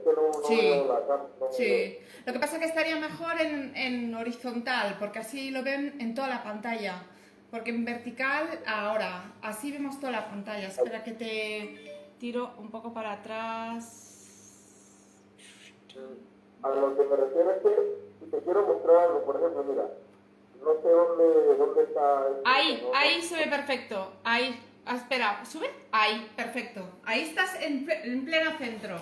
que no veo Sí, la cámara, no veo. sí. Lo que pasa es que estaría mejor en horizontal, porque así lo ven en toda la pantalla. Porque en vertical, ahora, así vemos toda la pantalla. Espera que te tiro un poco para atrás. A lo que me refiero es que si te quiero mostrar algo, por ejemplo, mira, no sé dónde está esto, Ahí, ahí se ve perfecto. Ahí, espera, sube. Ahí, perfecto. Ahí estás en pleno centro.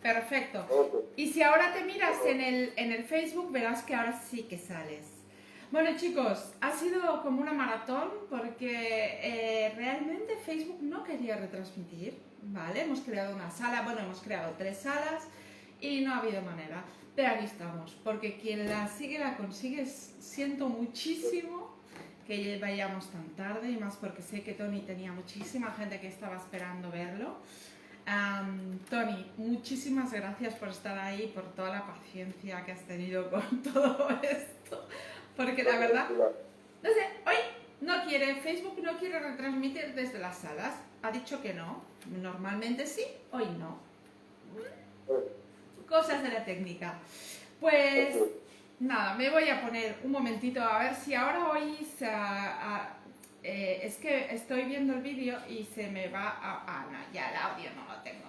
Perfecto. Ok, Y si ahora te miras bueno, en el Facebook, verás que ahora sí que sales. Bueno chicos, ha sido como una maratón porque realmente Facebook no quería retransmitir, ¿vale? Hemos creado una sala, bueno, hemos creado 3 salas y no ha habido manera. Pero aquí estamos, porque quien la sigue la consigue. Siento muchísimo que vayamos tan tarde y más porque sé que Tony tenía muchísima gente que estaba esperando verlo. Tony, muchísimas gracias por estar ahí, por toda la paciencia que has tenido con todo esto, porque la verdad, tranquila. no sé, hoy no quiere, Facebook no quiere retransmitir desde las salas, ha dicho que no, normalmente sí, hoy no, Eh, cosas de la técnica. ok. Pues nada, me voy a poner un momentito a ver si ahora oís es que estoy viendo el vídeo y se me va a... Ah, no, ya el audio no lo tengo.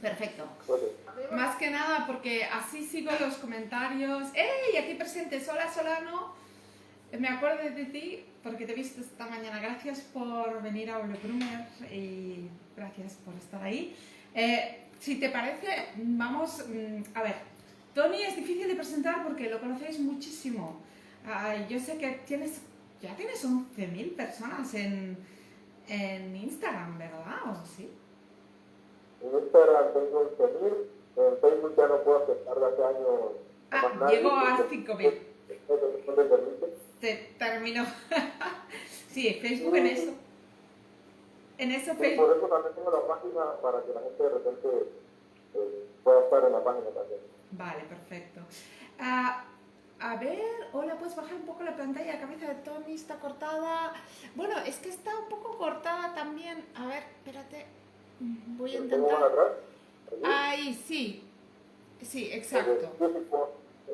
Perfecto. Ok. Más que nada porque así sigo los comentarios. ¡Ey! Aquí presentes. Hola Solano. Me acuerdo de ti porque te he visto esta mañana. Gracias por venir a Groomer y gracias por estar ahí. Si te parece, vamos a ver. Tony es difícil de presentar porque lo conocéis muchísimo. Yo sé que ya tienes 11.000 personas en Instagram, ¿verdad? ¿O sí? En Instagram tengo 11.000, en Facebook ya no puedo aceptar de hace años a más nadie Llegó a porque 5.000. no te permite. Se terminó. Sí, Y, Facebook en eso. y En eso por Facebook. eso también tengo la página para que la gente de repente pueda estar en la página también. Vale, perfecto. Ah, a ver, hola, puedes bajar un poco la pantalla. La cabeza de Tony está cortada. Bueno, es que está un poco cortada también. A ver, espérate. Voy a Tengo una intentar. atrás, allí, Ahí, sí. Sí, donde exacto. como no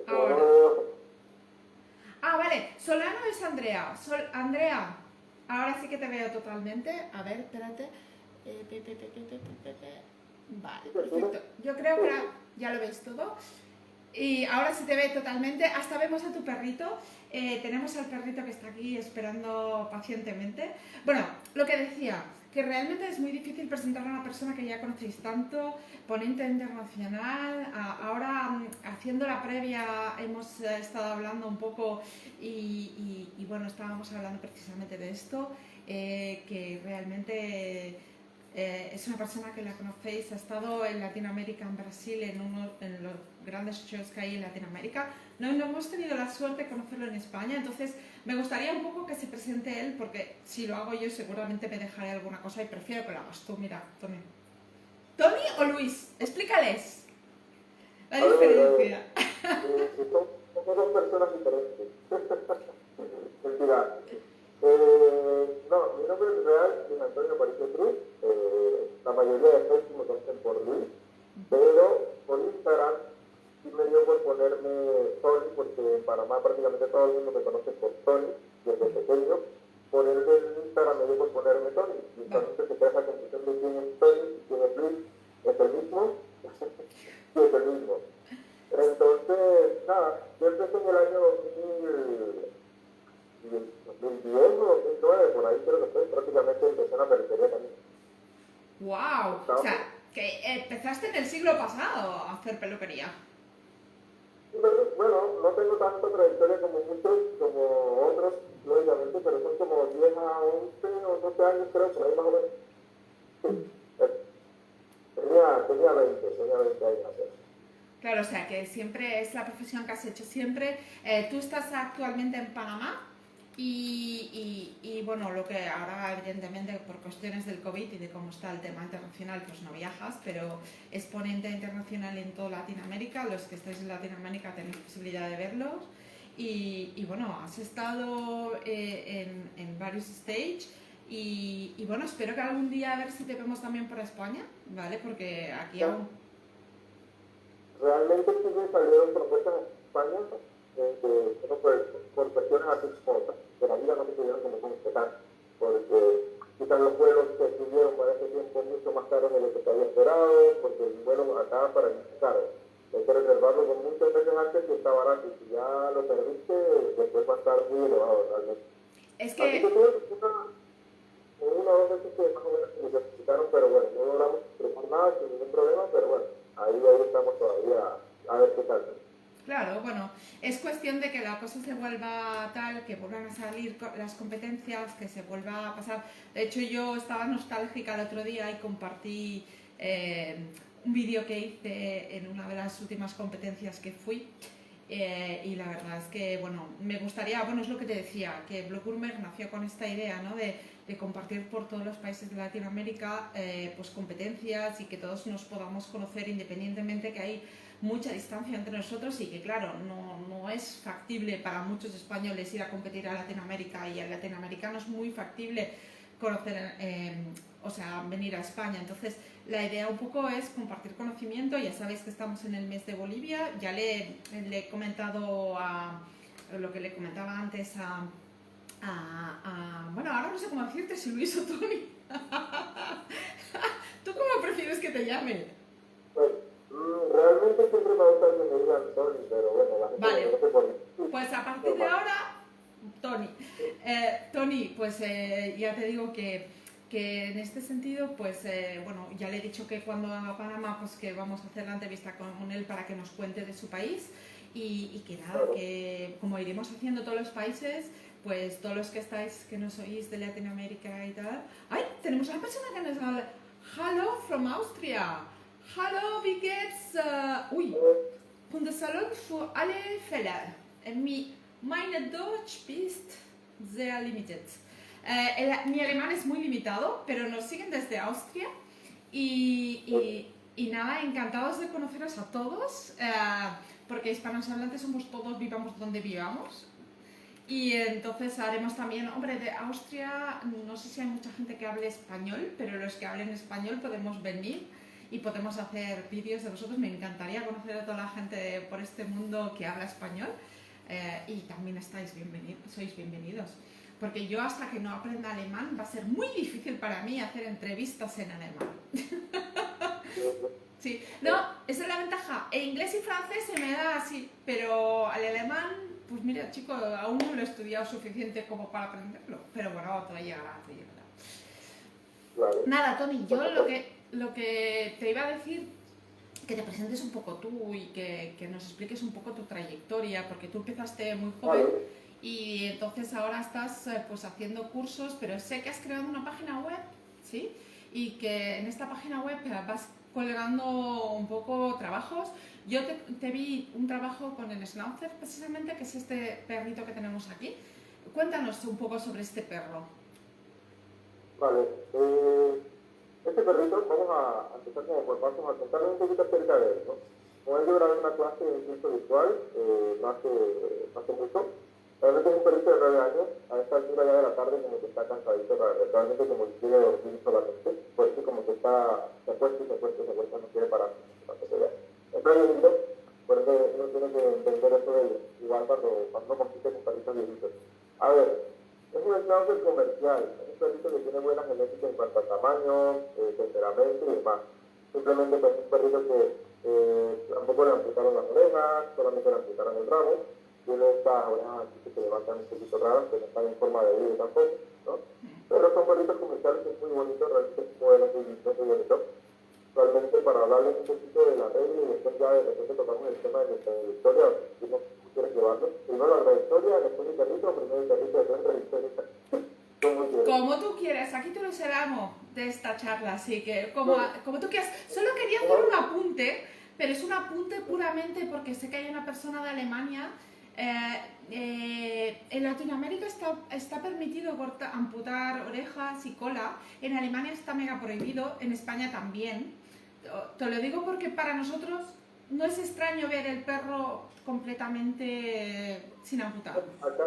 Ahora. veo, Vale. Solano es Andrea. Andrea, ahora sí que te veo totalmente. A ver, espérate. Vale, ¿sí te sube? perfecto. Yo creo que ahora ya lo veis todo. Y ahora se te ve totalmente. Hasta vemos a tu perrito. Tenemos al perrito que está aquí esperando pacientemente. Bueno, lo que decía, que realmente es muy difícil presentar a una persona que ya conocéis tanto, ponente internacional. Ahora, haciendo la previa, hemos estado hablando un poco y bueno, estábamos hablando precisamente de esto, que realmente es una persona que la conocéis, ha estado en Latinoamérica, en Brasil, en los grandes shows que hay en Latinoamérica. No hemos tenido la suerte de conocerlo en España, entonces me gustaría un poco que se presente él, porque si lo hago yo seguramente me dejaré alguna cosa y prefiero que lo hagas tú. Mira, Tony. ¿Tony o Luis? Explícales la A ver, diferencia. son dos personas diferentes. Mentira. No, mi nombre es real es Antonio Aparicio Cruz. La mayoría de Facebook me conocen por Luis, pero por Instagram sí me dio por ponerme Tony, porque en Panamá prácticamente todo el mundo me conoce por Tony desde pequeño. Por el de Instagram me dio por ponerme Tony. Y Vale. entonces se crea esa confusión de quién es Tony y quién es Luis. ¿Es el mismo? Sí, es el mismo. Entonces, nada, yo empecé en el año 2010 o 2009, por ahí creo que fue, prácticamente empecé en la peluquería también. ¡Wow! O Estaba, sea, que empezaste en el siglo pasado a hacer peluquería. bueno, no tengo tanta trayectoria como muchos, como otros, lógicamente, pero son como 10 a 11 o 12 años, creo, por ahí más o menos. Sí, tenía 20 años. Claro, o sea, que siempre es la profesión que has hecho siempre. Tú estás actualmente en Panamá bueno, lo que ahora evidentemente por cuestiones del COVID y de cómo está el tema internacional, pues no viajas, pero es ponente internacional en toda Latinoamérica. Los que estáis en Latinoamérica tenéis posibilidad de verlos. Bueno, has estado en varios stages bueno, espero que algún día a ver si te vemos también por España, ¿vale? Porque aquí Ya, aún... realmente sí me salieron propuestas en España, bueno, por cuestiones así como de la vida no se pudieron como concretar, porque quizás los vuelos que subieron para ese tiempo mucho más caros de lo que se había esperado, porque el vuelo acá para mí es caro. Hay que reservarlo con muchos meses antes y está barato, y si ya lo perdiste, después va a estar muy elevado realmente. Es Así que que, tuve una o dos veces que más o menos se necesitaron, pero bueno, no logramos firmar nada sin ningún problema, pero bueno, ahí estamos todavía a ver qué tal. claro, bueno, es cuestión de que la cosa se vuelva tal, que vuelvan a salir las competencias, que se vuelva a pasar. De hecho, yo estaba nostálgica el otro día y compartí un vídeo que hice en una de las últimas competencias que fui. Y la verdad es que, bueno, me gustaría, bueno, es lo que te decía, que Blog Gourmet nació con esta idea, ¿no? De compartir por todos los países de Latinoamérica pues competencias y que todos nos podamos conocer independientemente que hay mucha distancia entre nosotros y que claro, no es factible para muchos españoles ir a competir a Latinoamérica y al latinoamericano es muy factible conocer, o sea, venir a España. Entonces, la idea un poco es compartir conocimiento. Ya sabéis que estamos en el mes de Bolivia. Ya le he comentado a lo que le comentaba antes bueno, ahora no sé cómo decirte, si Luis o Tony. ¿Tú cómo prefieres que te llame? Pues, realmente siempre me gusta que me digan Tony, pero bueno, la gente Vale, me conoce por pues a partir de ahora, Tony. Tony, pues ya te digo que en este sentido, pues bueno, ya le he dicho que cuando a Panamá, pues que vamos a hacer la entrevista con él para que nos cuente de su país y que nada, Claro. que como iremos haciendo todos los países, pues todos los que estáis, que nos oís de Latinoamérica y tal. ¡Ay! Tenemos una persona que nos habla. Hello from Austria. Hallo, wie geht's? Ui, Hundesalon für alle Fälle. Meine Deutsch ist sehr limited. Mi alemán es muy limitado, pero nos siguen desde Austria y nada, encantados de conoceros a todos, porque hispanohablantes somos todos, vivamos donde vivamos. Y entonces haremos también, hombre, de Austria, no sé si hay mucha gente que hable español, pero los que hablen español podemos venir y podemos hacer vídeos de vosotros. Me encantaría conocer a toda la gente por este mundo que habla español y también sois bienvenidos. Porque yo hasta que no aprenda alemán va a ser muy difícil para mí hacer entrevistas en alemán. Sí, no, esa es la ventaja. En inglés y francés se me da así, pero al alemán, pues mira, chico, aún no lo he estudiado suficiente como para aprenderlo. Pero bueno, todo llegará, todo llegará. Claro. Nada, Tony, yo lo que te iba a decir, que te presentes un poco tú y que nos expliques un poco tu trayectoria, porque tú empezaste muy joven y entonces ahora estás pues haciendo cursos, pero sé que has creado una página web, ¿sí? Y que en esta página web vas colgando un poco trabajos. Yo te vi un trabajo con el Schnauzer, precisamente, que es este perrito que tenemos aquí. Cuéntanos un poco sobre este perro. Vale, este perrito, vamos a empezar como por pasos, a contarles un poquito acerca de él, ¿no? Como él yo grabé una clase de curso virtual, no hace mucho. Realmente es un perrito de 9 años, a esta altura ya de la tarde como que está cansadito, realmente como que quiere dormir solamente, por eso como que se acuesta, no quiere parar, para que se vea. Es muy lindo, por eso uno tiene que entender eso de ellos, igual cuando uno compite con perritos viejitos. A ver, es un schnauzer comercial, es un perrito que tiene buena genética en cuanto a tamaño, temperamento y demás. Simplemente pues, es un perrito que tampoco le amputaron las orejas, solamente le amputaron el rabo. Tiene estas orejas así que se levantan un poquito raras, que no están en forma de vida tampoco, ¿no? Pero son perritos comerciales que es muy bonito, realmente es muy bonito. Realmente para hablarles un poquito de la regla y después ya de repente tocamos el tema de nuestra trayectoria, si no quieres llevarlo. Primero la trayectoria, después el perrito, primero el perrito, después la trayectoria. Como tú quieras, aquí tú eres el amo de esta charla, así que como tú quieras. Solo quería hacer un apunte, pero es un apunte puramente porque sé que hay una persona de Alemania. En Latinoamérica está permitido amputar orejas y cola, en Alemania está mega prohibido, en España también. Te lo digo porque para nosotros no es extraño ver el perro completamente sin amputar. Acá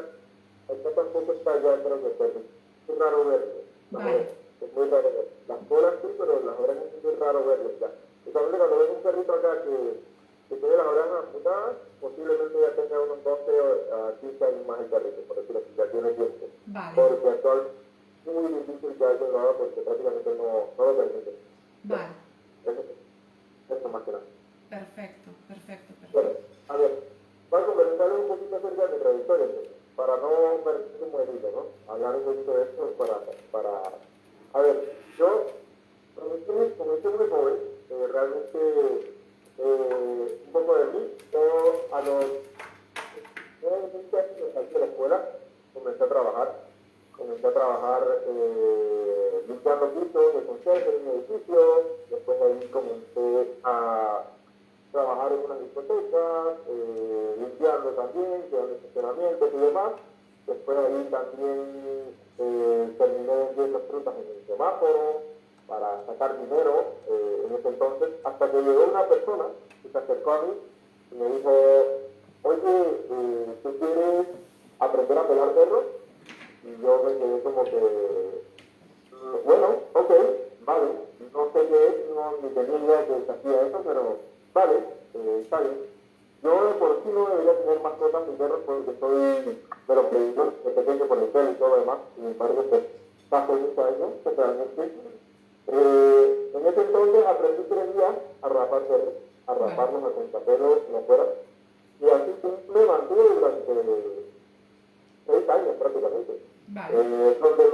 tampoco está ya, creo que perro. Es raro verlo. Vale. Es muy raro verlo. Las colas sí, pero las orejas es muy raro verlo ya. Y también cuando ves un perrito acá que si tiene las orejas amputadas, posiblemente ya tenga unos 12 a 15 años más el perrito, por decirlo así, ya tiene tiempo. Vale, Porque actualmente es muy difícil que alguien lo haga porque prácticamente no lo permite. vale. Eso más que nada. Perfecto, perfecto, Bueno, perfecto. a ver, voy a conversarles un poquito acerca de mi trayectoria, entonces, para no verse como herido, ¿no? Hablar un poquito de esto para... A ver, yo comencé muy joven, realmente un poco de mí, yo a los 20 años me salí de la escuela, comencé a trabajar limpiando pisos de conserje en un edificio, después de ahí comencé a trabajar en unas discotecas, limpiando también, llevando estacionamientos y demás. Después de ahí también terminé vendiendo frutas en el semáforo para sacar dinero en ese entonces, hasta que llegó una persona que se acercó a mí y me dijo, oye, ¿tú quieres aprender a pelar perros? Y yo me quedé como que, bueno, ok, vale, no sé qué es, ni tenía idea que se hacía eso, pero vale, está bien. Yo de por sí no debería tener mascotas ni perros porque soy de los que yo de pequeño por el pelo y todo lo demás, sin embargo, pues paso muchos años, realmente. En ese entonces aprendí 3 días a rapar perros, a raparlos a contrapelo, no fuera, y así simple mantuve durante 6 años prácticamente. Vale, Donde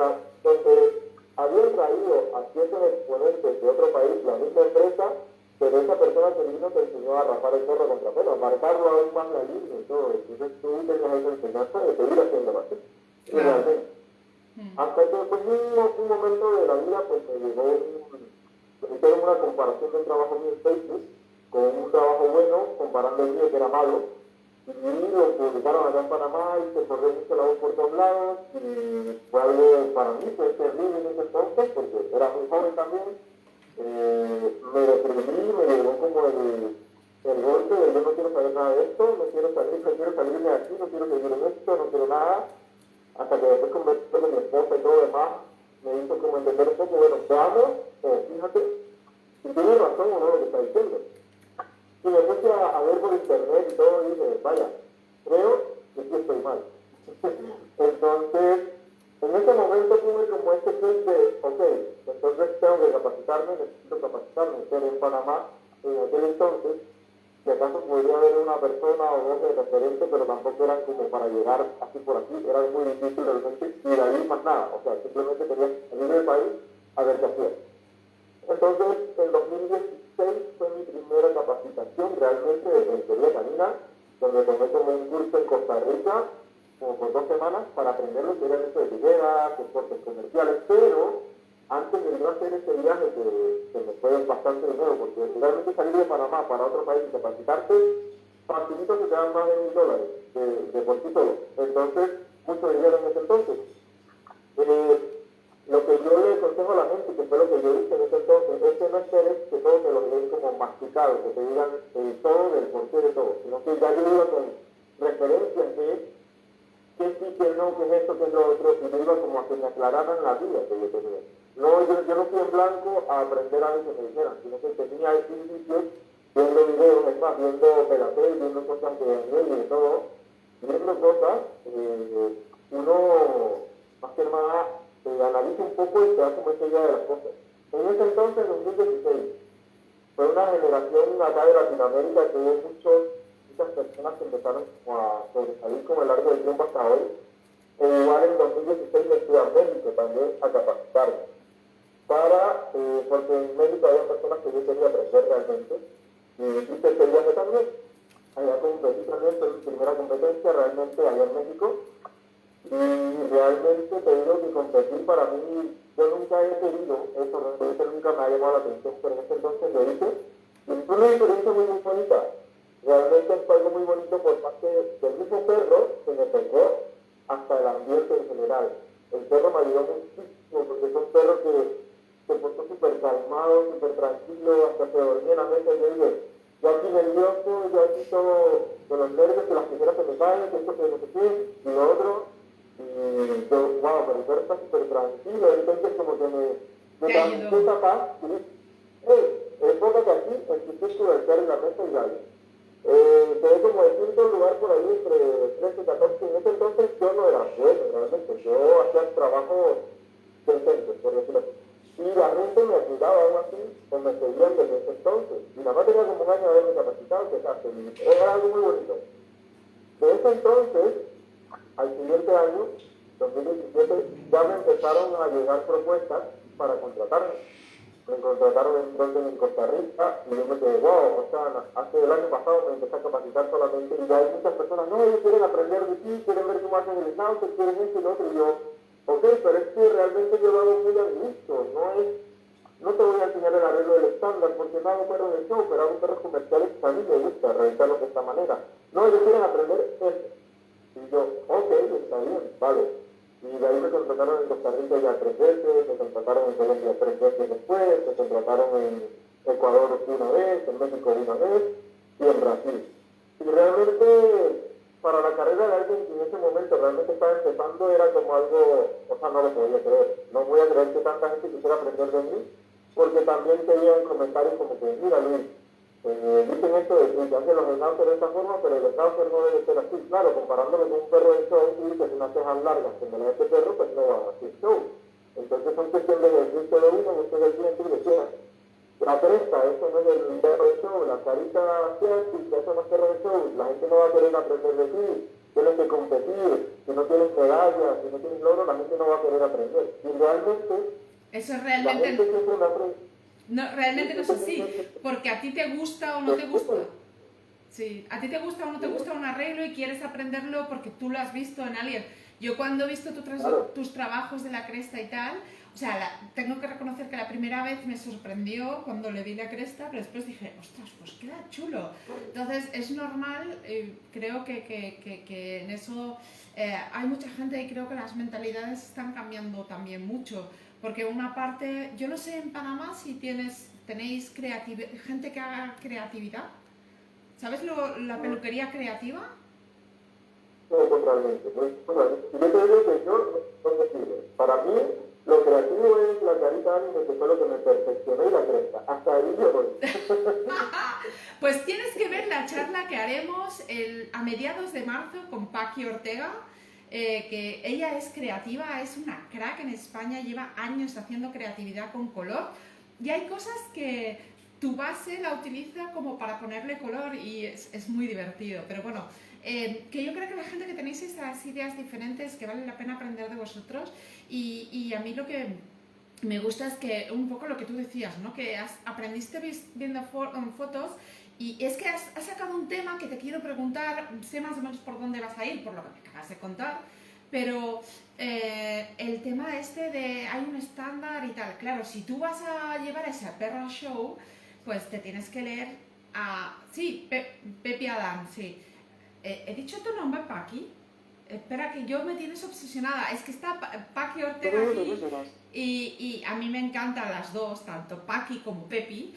habían traído a ciertos exponentes de otro país la misma empresa, pero esa persona que vino te enseñó a rapar el perro contra pelo, a marcarlo aún más la línea y todo. Entonces tú tenías esa enseñanza de seguir haciéndolo así. Y claro. realmente, hasta que pues, un momento de la vida pues me llegó me hicieron una comparación de un trabajo mío en Facebook con un trabajo bueno, comparando el mío que era malo, y lo publicaron acá en Panamá y se corrió mucho la voz por todos lados, y fue algo para mí, fue terrible en ese entonces, porque era muy joven también, me deprimí, me llegó como el golpe de yo no quiero saber nada de esto, no quiero salirme de aquí, no quiero seguir en esto, no quiero nada, hasta que después conversé con mi esposa y todo lo demás, me hizo como entender un poco, bueno, veamos, fíjate, si tiene razón o no lo que está diciendo. Y me puse a ver por internet y todo y dije, vaya, creo que sí estoy mal. Entonces, en ese momento tuve como este clic de, ok, entonces tengo que capacitarme, necesito capacitarme, pero en Panamá, en aquel entonces, si acaso podría haber una persona o dos de referente, pero tampoco eran como para llegar así por aquí, era muy difícil realmente, y de ahí más nada, o sea, simplemente quería salir del país a ver qué hacía. Entonces, en 2016 fue mi primera capacitación realmente de peluquería canina, donde tomé como un curso en Costa Rica, como por 2 semanas, para aprender lo que era esto de tijeras, deportes comerciales, pero antes de yo hacer ese viaje, que me fue bastante dinero, porque realmente salir de Panamá para otro país y capacitarte, facilito que te dan más de $1,000 de por sí solo. Entonces, mucho dinero en ese entonces. Lo que yo le aconsejo a la gente, que fue lo que yo hice en ese entonces, es que no esperes que todo te lo den como masticado, que te digan todo del porqué de todo, sino que ya yo iba con referencias de qué sí, qué no, qué es esto, qué es lo otro, y yo iba como a que me aclararan la vida que yo tenía. No, yo no fui en blanco a aprender algo que me dijeran, sino que tenía indicios, viendo videos, es más, viendo Pelatel, viendo cosas de Daniel y de todo, viendo cosas, uno más que nada analiza un poco y te da como esa idea de las cosas. En ese entonces, en 2016, fue una generación acá de Latinoamérica que hubo muchas personas que empezaron a sobresalir con el largo del tiempo hasta hoy. Igual en 2016 me fui a México también a capacitarme. Porque en México había personas que yo quería aprender realmente. Y hice ese viaje también. Allá competí también, fue mi primera competencia realmente allá en México. Y realmente te digo que competir para mí, yo nunca he querido eso, realmente nunca me ha llamado la atención, pero en ese entonces lo hice. Y fue una experiencia muy, muy bonita. Realmente fue algo muy bonito por parte del mismo perro que me tocó hasta el ambiente en general. El perro me ayudó muchísimo porque es un perro que se puso súper calmado, súper tranquilo, hasta se dormía en la mesa y yo dije, yo aquí nervioso, yo aquí todo con los nervios, que las tijeras se me caen, que esto que no sé qué, y lo otro. Y yo, wow, pero el perro está súper tranquilo, entonces como que me transmitió esa paz y dije, hey, enfócate aquí, en tu círculo del perro en la mesa y dale. quedé como de quinto lugar por ahí entre 13 y 14. En ese entonces yo no era bueno, realmente. Yo hacía trabajos decentes, por decirlo así. Y la gente me ayudaba aún así, pues me seguían desde ese entonces. Y nada más tenía como un año de haberme capacitado, que casi, era algo muy bonito. De ese entonces, al siguiente año, 2017, ya me empezaron a llegar propuestas para contratarme. Me contrataron entonces en Costa Rica y yo me quedé, wow, o sea, hace el año pasado me empecé a capacitar solamente y ya hay muchas personas, no, ellos quieren aprender de ti, quieren ver cómo hacen el scout, quieren esto y lo otro, y yo, ok, pero es que realmente yo lo hago muy a mi gusto, no te voy a enseñar el arreglo del estándar porque no hago perros de show, pero hago perros comerciales que a mí me gusta realizarlo de esta manera. No, ellos quieren aprender esto. Y yo, ok, está bien, vale. Y de ahí me contrataron en Costa Rica ya 3 veces, me contrataron en Colombia 3 veces después, me contrataron en Ecuador una vez, en México una vez y en Brasil. Y realmente, para la carrera de alguien que en ese momento realmente estaba empezando, era como algo, o sea, no lo podía creer. No voy a creer que tanta gente quisiera aprender de mí, porque también tenían comentarios como que, mira Luis, dicen esto de que hacen los scouts de esta forma, pero el scouter no debe ser así. Claro, comparándolo con un perro de show, tú dices unas cejas largas como la de este perro, pues no va a hacer show. Entonces son cuestión de ejercicio de uno, usted del cliente y decía, la cresta, eso no es el perro de show, la carita asiática, eso no es perro de show, la gente no va a querer aprender de ti, tienes que competir, si no tienes medallas, si no tienes logro, la gente no va a querer aprender. Y realmente, Eso la gente realmente siempre me aprende. no, realmente no es así, porque a ti te gusta o no te gusta. Sí, a ti te gusta o no te gusta un arreglo y quieres aprenderlo porque tú lo has visto en alguien. Yo cuando he visto tus trabajos de la cresta y tal, o sea, tengo que reconocer que la primera vez me sorprendió cuando le vi la cresta, pero después dije, ostras, pues queda chulo. Entonces es normal, creo que en eso hay mucha gente y creo que las mentalidades están cambiando también mucho. Porque una parte, yo no sé en Panamá si tenéis gente que haga creatividad. ¿Sabes la peluquería creativa? Totalmente. Y yo te digo que yo no me sirve. Para mí, lo creativo es la carita anime, que fue lo que me perfeccionó y la cresta. Hasta ahí yo voy. Pues tienes que ver la charla que haremos a mediados de marzo con Paqui Ortega, que ella es creativa, es una crack en España, lleva años haciendo creatividad con color y hay cosas que tu base la utiliza como para ponerle color y es muy divertido. Pero bueno, que yo creo que la gente que tenéis esas ideas diferentes, que vale la pena aprender de vosotros y a mí lo que me gusta es que un poco lo que tú decías, ¿no? Que aprendiste viendo fotos y es que has sacado un tema que te quiero preguntar, sé más o menos por dónde vas a ir, por lo que me acabas de contar, pero el tema este de hay un estándar y tal, claro, si tú vas a llevar ese perro show, pues te tienes que leer a... Sí, Pepi Adam, sí. ¿He dicho tu nombre, Paqui? Espera, que yo me tienes obsesionada. Es que está Paqui Ortega aquí y a mí me encantan las dos, tanto Paqui como Pepi.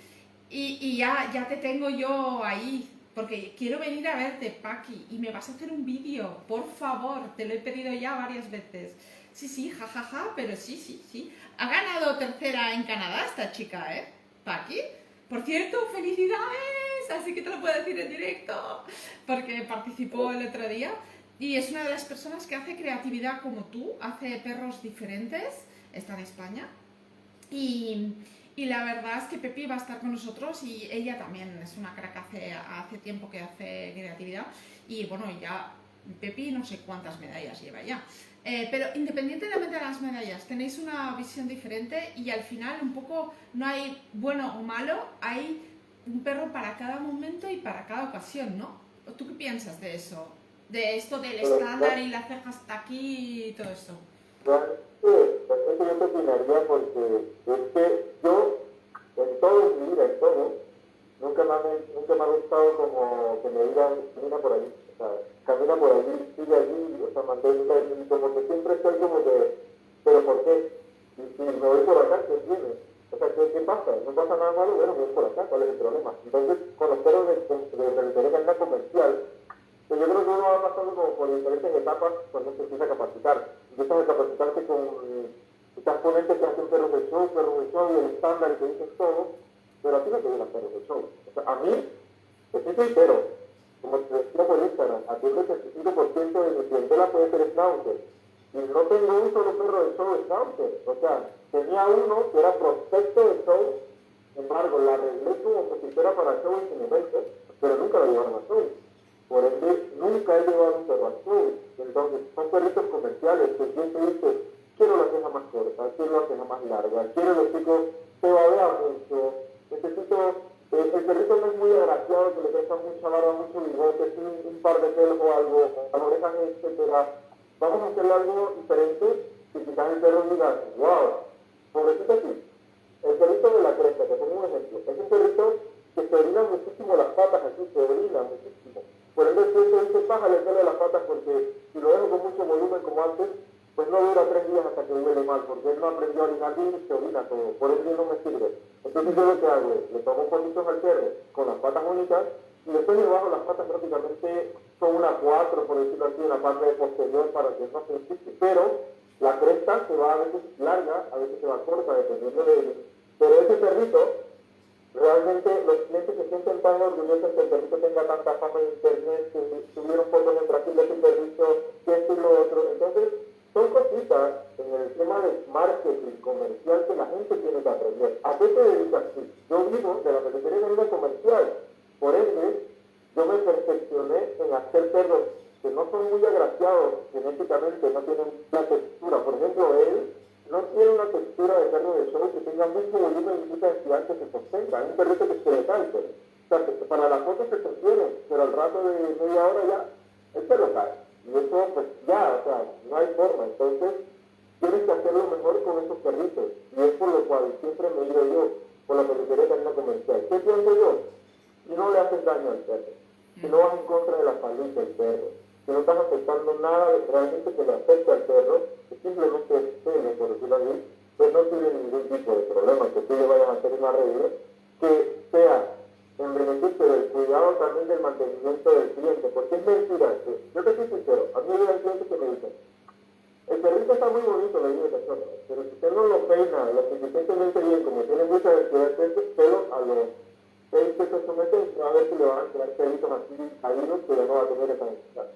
Y ya te tengo yo ahí, porque quiero venir a verte, Paqui, y me vas a hacer un vídeo, por favor, te lo he pedido ya varias veces. Sí, jajaja, pero sí. Ha ganado tercera en Canadá esta chica, ¿eh? Paqui. Por cierto, felicidades, así que te lo puedo decir en directo, porque participó el otro día. Y es una de las personas que hace creatividad como tú, hace perros diferentes, está en España. Y la verdad es que Pepi va a estar con nosotros y ella también es una crack, hace tiempo que hace creatividad. Y bueno, ya Pepi no sé cuántas medallas lleva ya. Pero independientemente de las medallas, tenéis una visión diferente y al final un poco no hay bueno o malo, hay un perro para cada momento y para cada ocasión, ¿no? ¿Tú qué piensas de eso? De esto del estándar y la ceja hasta aquí y todo eso. Realmente yo te opinaría porque es que yo, en todo mi vida, en todo, nunca me ha gustado como que me digan, camina por allí, o sea, camina por allí, sigue allí, o sea, mantente allí, como que siempre estoy como que, pero ¿por qué? Y si me voy por acá, ¿qué tiene? O sea, ¿qué pasa? No pasa nada malo, bueno, voy por acá, ¿cuál es el problema? Entonces, con los perros de calidad comercial, pues yo creo que uno va pasando como por diferentes etapas cuando se empieza a capacitar. Empiezas a capacitarte con estas ponentes que hacen perros de show, y el estándar que dicen todo, pero a ti no te gustan perros de show. O sea, a mí, que sí soy pero, como te decía por Instagram, aquí el 85% de mi clientela puede ser schnauzer. Y no tengo un solo perro de show schnauzer. O sea, tenía uno que era prospecto de show, sin embargo, la arreglé como que si fuera para show en su momento, pero nunca lo llevaron a show. Por ende, nunca he llevado un perro a show. Entonces, son perritos comerciales que siempre dice, quiero la ceja más corta, quiero la ceja más larga, quiero los chicos se babea mucho, necesito, el perrito no es muy agraciado, que le presta mucha barba, mucho bigote, un par de pelos o algo, a las orejas, etcétera. Vamos a hacerle algo diferente, que quizás el perro diga, wow, pobrecito sí. El perrito de la cresta, te pongo un ejemplo, es un perrito que se orina muchísimo las patas, así se orina muchísimo. Por ende, si eso dice paja, le sale las patas porque si lo dejo con mucho volumen como antes, pues no dura 3 días hasta que huele mal, porque él no aprendió a orinar bien y se orina todo, por eso no me sirve. Entonces yo lo que hago es, le tomo fotitos al perro con las patas bonitas y después le bajo las patas prácticamente, son una 4, por decirlo así, en la parte posterior para que no se ensucie. Pero la cresta se va a veces larga, a veces se va corta, dependiendo de ellos. Pero ese perrito, realmente los clientes se sienten tan orgullosos que el perrito tenga tanta fama en internet, que subieron fotos en Brasil de ese perrito, que esto y lo otro. Entonces, son cositas en el tema de marketing comercial que la gente tiene que aprender. ¿A qué te dedicas tú? Yo vivo de la peluquería de vida comercial. Por ende, yo me perfeccioné en hacer perros que no son muy agraciados genéticamente, no tienen una textura. Por ejemplo, él no tiene una textura de perro de show que tenga mucho volumen y mucha densidad que se sostenga. Es un perrito que se le cae. O sea, que para la foto se sostiene, pero al rato de media hora ya, el perro cae. Y eso, pues ya, o sea, no hay forma. Entonces, tienes que hacerlo mejor con esos perritos. Y es por lo cual siempre me he ido yo por la peluquería también comercial. ¿Qué pienso yo? Si no le haces daño al perro, si no vas en contra de la salud del perro, si no estás afectando nada realmente que le afecte al perro, que simplemente es pelo, por decirlo así, pues no tiene ningún tipo de problema que tú le vayas a hacer una regla que sea en beneficio del cuidado también del mantenimiento del cliente, porque es mentira. Yo te soy sincero, a mí hay clientes que me dicen, el perrito está muy bonito, le digo persona, pero si usted no lo peina lo suficientemente bien, como tiene mucha densidad de pelo, a los 6 meses va a ver si le van a quedar pelitos así caídos, pero no va a tener esa necesidad.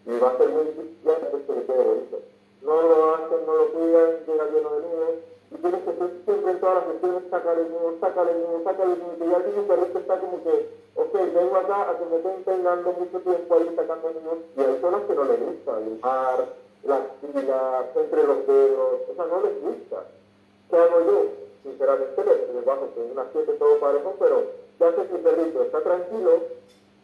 Y va a ser muy difícil que le quede bonito. No lo hacen, no lo cuidan, llega lleno de nudos, y tienes que siempre en todas las sesiones sacar el nudo, que ya el perrito está como que, ok, vengo acá a que me estén peinando mucho tiempo ahí sacando nudos, y hay zonas que no les gusta, limar, las filas, entre los dedos, o sea, no les gusta. ¿Qué hago yo? Sinceramente les bajo con una 7 todo parejo, pero ya sé que el perrito está tranquilo,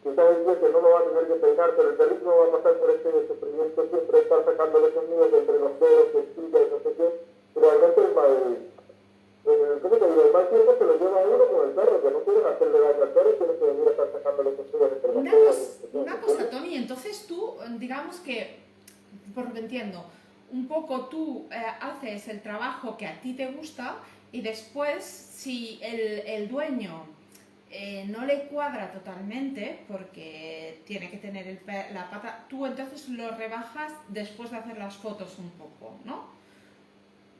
quizás el cliente no lo va a tener que peinar, pero el perrito no va a pasar por este sufrimiento siempre de estar sacándole esos nudos entre los dedos, que explica y no sé qué. Realmente ¿cómo te digo? El mal tiempo se lo lleva a uno con el perro, que no quieren hacerle daño al perro y tienes que venir a estar sacándole esos nudos entre los dedos. Una cosa, Tony, entonces tú, digamos que, por lo que entiendo, un poco tú haces el trabajo que a ti te gusta y después si el dueño no le cuadra totalmente porque tiene que tener la pata, tú entonces lo rebajas después de hacer las fotos un poco, ¿no?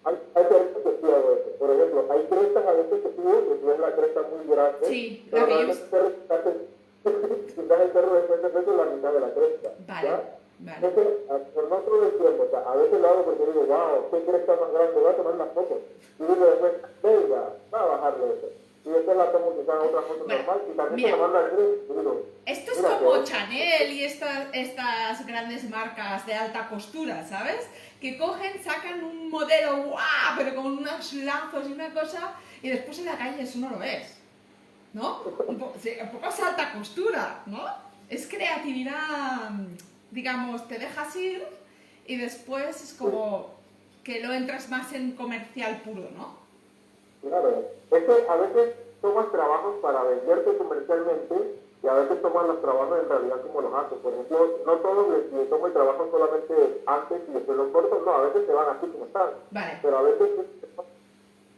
Hay perritos que sí hago eso. Por ejemplo, hay crestas a veces que subo, que tú ves la cresta muy grande, Sí, pero la que yo... realmente el perro quizás el perro después de peso la mitad de la cresta. Vale, ¿ya? vale. Entonces, por no todo el tiempo, o sea, a veces lo hago porque digo, wow, qué cresta más grande, voy a tomar una foto. Y digo después, venga, va a bajarle eso. Y después la tomo quizás en otra foto Bueno, normal y también mira, se la manda al gris. Y digo, esto es mira, como Chanel y estas grandes marcas de alta costura, ¿sabes? Que cogen, sacan un modelo guau, pero con unos lazos y una cosa, y después en la calle eso no lo ves, ¿no? Sí, un poco es alta costura, ¿no? Es creatividad, digamos, te dejas ir y después es como que lo entras más en comercial puro, ¿no? claro, es que a veces tomas trabajos para venderte comercialmente y a veces tomas los trabajos en realidad como los haces. Por ejemplo, no todos les tomo el trabajo solamente antes y después los corto, no, a veces se van así como están. Vale. Pero a veces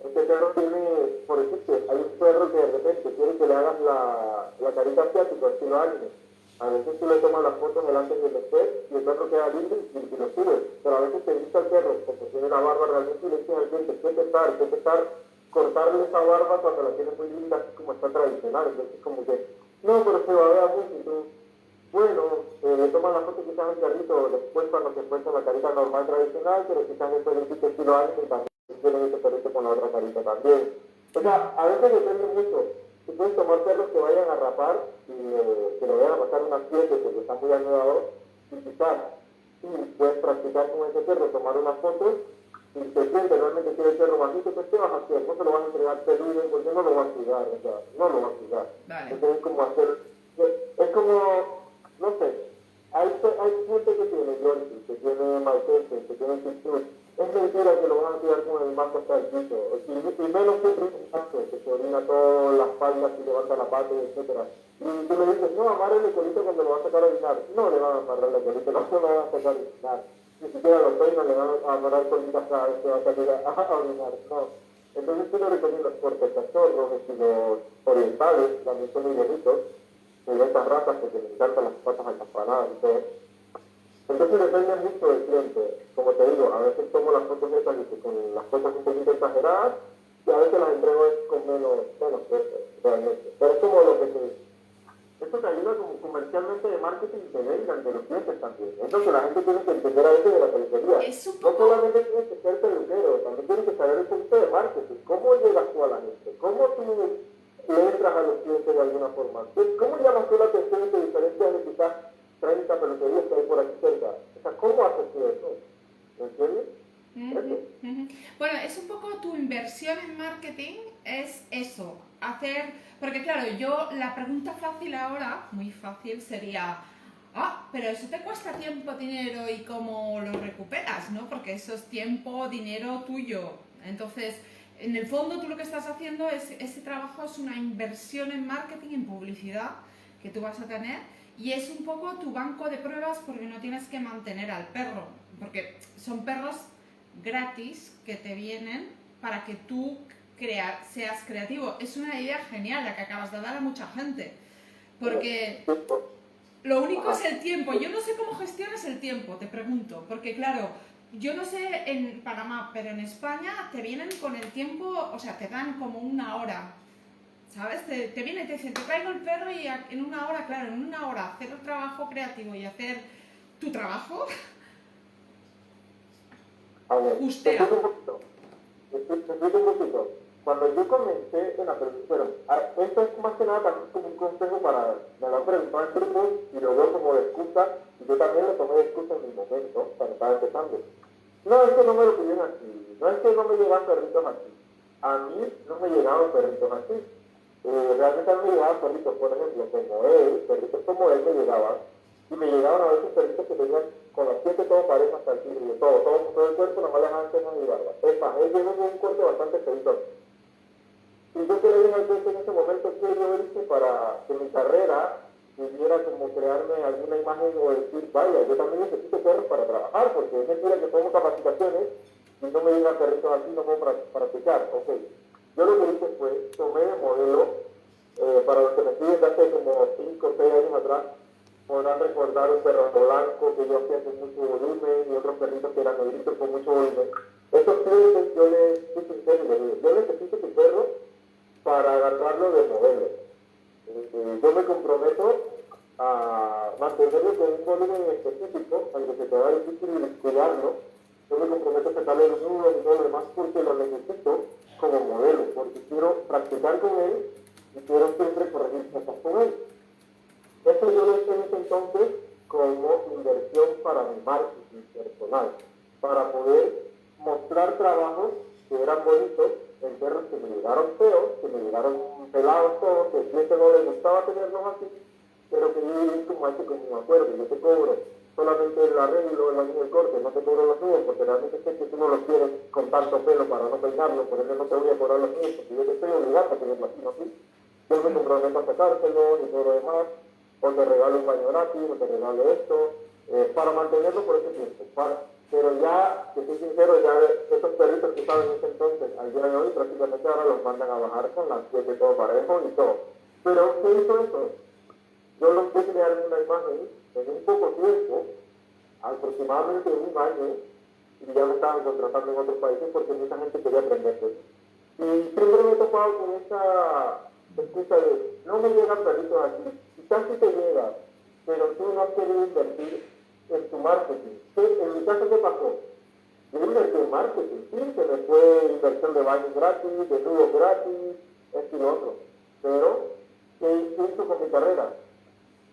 este perro tiene, por decirte, hay un perro que de repente quiere que le hagas la carita asiática, estilo anime. A veces tú le tomas las fotos del antes y el después y el perro queda lindo y lo subes. Pero a veces te gusta el perro porque tiene la barba realmente y le dices al cliente, qué pesar cortarle esa barba cuando la tiene muy linda, así como está tradicional. Entonces, como que, no, pero se babea mucho. Y tú, la foto quizás el perrito después cuando se encuentra la carita normal tradicional, pero quizás después de 5 kilos años y también tienen ese perrito con la otra carita también. O sea, a veces depende mucho. Si puedes tomar perros que vayan a rapar y que le vayan a pasar unas 7 porque están muy anudados, y quizás sí, puedes practicar con ese perro, tomar unas fotos. Si te sientes realmente quiere el perro bajito, pues ¿qué vas a hacer? No se lo vas a entregar peludo porque no lo va a cuidar, o sea, no lo va a cuidar. Vale. Entonces es como hacer, es como, no sé, hay gente que tiene Yorkie, que tiene Maltese, que tiene Pitbull. Es mentira que lo van a cuidar con el manto hasta el piso. Y menos que un gato que se orina todas las palmas y levanta la pata, etcétera. Y tú le dices, no, amarre el colito cuando lo va a sacar a orinar. No le van a amarrar el colito, no lo van a sacar a orinar. Ni siquiera los peinos le van a amarrar colitas cada vez que va a salir a orinar. No. Entonces yo le recomiendo cortes cachorros, estilos orientales, también son muy bonitos. De estas razas que me encantan las patas acampanadas y todo. Entonces depende mucho del cliente. Como te digo, a veces tomo las fotos estas con las cosas un poquito exageradas y a veces las entrego con menos peso, realmente. Pero es como lo que esto te ayuda como comercialmente de marketing y te vengan de los clientes también. Es lo que la gente tiene que entender a veces de la peluquería. Es un poco... No solamente tienes que ser peluquero, también tienes que saber un poquito de marketing. ¿Cómo llegas tú a la gente? ¿Cómo tú le entras a los clientes de alguna forma? ¿Cómo llamas tú la atención y te diferencias de quizás 30 peluquerías que hay por aquí cerca? O sea, ¿cómo haces tú eso? ¿Me entiendes? Bueno, es un poco tu inversión en marketing, es eso, hacer, porque claro, la pregunta fácil ahora, muy fácil, sería, pero eso te cuesta tiempo, dinero y cómo lo recuperas, ¿no? Porque eso es tiempo, dinero tuyo. Entonces, en el fondo tú lo que estás haciendo es, ese trabajo es una inversión en marketing, en publicidad que tú vas a tener y es un poco tu banco de pruebas porque no tienes que mantener al perro, porque son perros gratis que te vienen para que tú seas creativo. Es una idea genial la que acabas de dar a mucha gente, porque lo único es el tiempo. Yo no sé cómo gestionas el tiempo, te pregunto, porque claro, yo no sé en Panamá, pero en España te vienen con el tiempo, o sea, te dan como una hora, ¿sabes? Te viene y te dicen, te traigo el perro y en una hora, claro, en una hora hacer el trabajo creativo y hacer tu trabajo. A ver, Usted. te explico un poquito. Cuando yo comencé en la pero esto es más que nada también como un consejo para, me lo han preguntado en grupos y lo veo como de excusa, y yo también lo tomé de excusa en mi momento, cuando estaba empezando. No es que no me lo pidieron así, no es que no me llegaban perritos así. A mí no me llegaban perritos así. Realmente a mí me llegaban perritos, por ejemplo, como él, perritos como él me llegaban, y me llegaban a veces perritos que tenían con las 7 todo parejas hasta el tigre, todo el cuerpo, nomás le dejaban cejas y barba. Es más, él llegó con un corte bastante feito. Y yo que le dije al cliente en ese momento que yo hice para que mi carrera pudiera como crearme alguna imagen o decir, vaya, yo también necesito perros para trabajar, porque es mentira que pongo capacitaciones y no me llegan perritos así, no puedo practicar. Ok, yo lo que hice fue, tomé de modelo, para los que me siguen de hace como 5 o 6 años atrás, podrán recordar un perro blanco que yo hacía con mucho volumen y otros perritos que eran negritos con mucho volumen. Estos clientes yo les fui sincero y les digo, yo necesito tu perro para agarrarlo de modelo. Yo me comprometo a mantenerlo con un volumen específico, al que se te va a difícil cuidarlo. Yo me comprometo a sacarle los nudos y todo lo demás porque lo necesito como modelo, porque quiero practicar con él y quiero siempre corregir cosas con él. Eso yo lo hice en ese entonces como inversión para mi marketing personal, para poder mostrar trabajos que eran bonitos en perros que me llegaron feos, que me llegaron pelados todos, que al cliente no le gustaba tenerlos así, pero que yo hice como hace como un acuerdo, yo te cobro solamente el arreglo, el corte, no te cobro los nudos, porque realmente sé que tú no los quieres con tanto pelo para no peinarlo, por eso no te voy a cobrar los nudos, porque yo te estoy obligado a tenerlo así, ¿no? Yo me comprometo a sacártelo y todo lo demás, o te regalo un baño gratis, o te regalo esto, para mantenerlo por ese tiempo. Pero ya, que soy sincero, ya esos perritos que estaban en ese entonces, al día de hoy, prácticamente ahora los mandan a bajar con las 7 todo parejo y todo. Pero, ¿qué hizo eso? Yo logré crear una imagen en un poco tiempo, aproximadamente un año, y ya me estaban contratando en otros países porque mucha gente quería aprender de eso. Y siempre me he topado con esa excusa de, no me llegan perritos aquí, quizás sí te llega, pero tú no has querido invertir en tu marketing. En mi caso, ¿qué pasó? Yo invertí en marketing, sí, se me fue inversión de baños gratis, de nudos gratis, esto y lo otro. Pero, ¿qué hizo con mi carrera?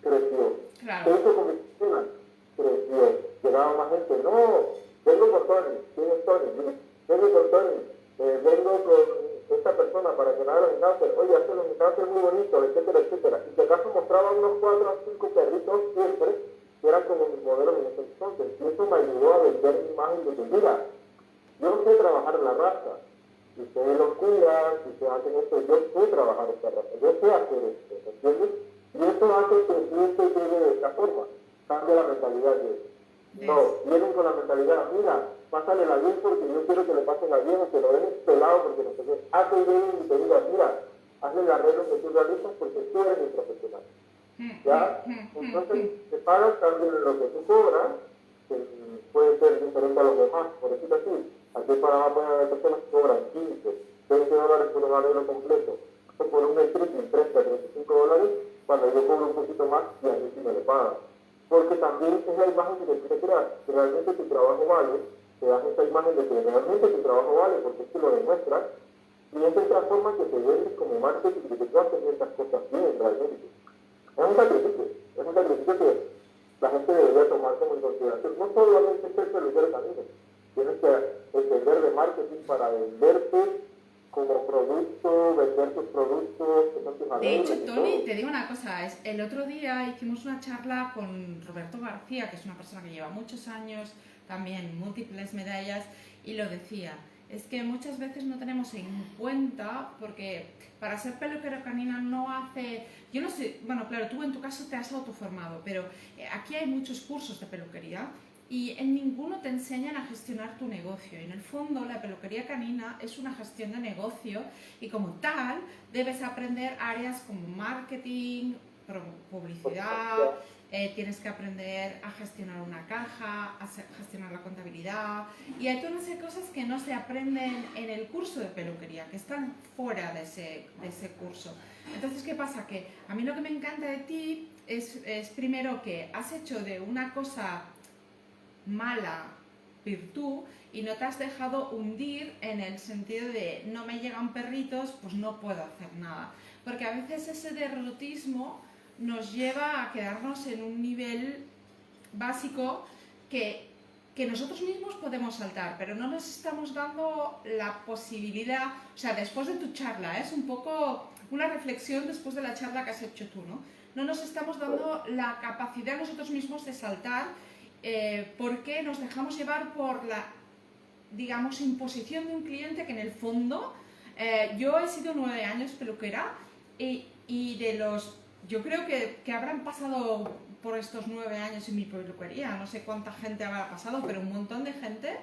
Creció. Claro. ¿Qué hizo con mi sistema? Creció. Llegaba más gente. No, vengo con Tony. ¿Quién es Tony? Vengo con Tony. Vengo con esta persona para que me haga los enlaces. Oye, hace los enlaces muy bonitos, etcétera, etcétera. Y si acaso mostraba unos 4 o 5 perritos siempre, que eran como mis modelos en ese entonces. Y eso me ayudó a vender mi imagen de que, mira, yo no sé trabajar la raza. Si ustedes los cuidan, si ustedes hacen esto, yo sé trabajar esta raza. Yo sé hacer esto, ¿me entiendes? Y eso hace que el cliente llegue de esta forma. Cambia la mentalidad de no, vienen con la mentalidad, mira, pásale la 10 porque yo quiero que le pasen la 10 o que lo dejes pelado porque no sé qué. Hazte bien y te diga, mira, hazle el arreglo que tú realizas porque tú eres mi profesional. ¿Ya? Entonces, te pagas también lo que tú cobras, que puede ser diferente a los demás, por decirlo así. Aquí en Panamá pueden haber personas que cobran 15, $20 por un arreglo completo, o por un stripping, 30, $35, cuando yo cobro un poquito más y a mí sí me lo pagan. Porque también es la imagen que tú te creas, que realmente tu trabajo vale, te das esta imagen de que realmente tu trabajo vale, porque es que lo demuestras, y es de esta forma que te vendes como marketing, de que tú haces estas cosas bien, realmente. Es un sacrificio que la gente debería tomar como en consideración. No solamente ser peluquero camino, tienes que entender de marketing para venderte como producto, vender tus productos, que son tus De arreglos hecho, y Tony, todo. te digo una cosa, el otro día hicimos una charla con Roberto García, que es una persona que lleva muchos años, también múltiples medallas, y lo decía, es que muchas veces no tenemos en cuenta, porque para ser peluquero canina no hace, yo no sé, bueno, claro, tú en tu caso te has autoformado, pero aquí hay muchos cursos de peluquería, y en ninguno te enseñan a gestionar tu negocio. En el fondo, la peluquería canina es una gestión de negocio y como tal debes aprender áreas como marketing, publicidad, tienes que aprender a gestionar una caja, a gestionar la contabilidad y hay toda una serie de cosas que no se aprenden en el curso de peluquería, que están fuera de ese curso. Entonces, ¿qué pasa? Que a mí lo que me encanta de ti es primero que has hecho de una cosa mala virtud y no te has dejado hundir en el sentido de no me llegan perritos, pues no puedo hacer nada. Porque a veces ese derrotismo nos lleva a quedarnos en un nivel básico que nosotros mismos podemos saltar, pero no nos estamos dando la posibilidad, o sea, después de tu charla, es un poco una reflexión después de la charla que has hecho tú, ¿no? No nos estamos dando la capacidad nosotros mismos de saltar porque nos dejamos llevar por la, digamos, imposición de un cliente que en el fondo, yo he sido 9 años peluquera y de los, yo creo que habrán pasado por estos 9 años en mi peluquería, no sé cuánta gente habrá pasado, pero un montón de gente.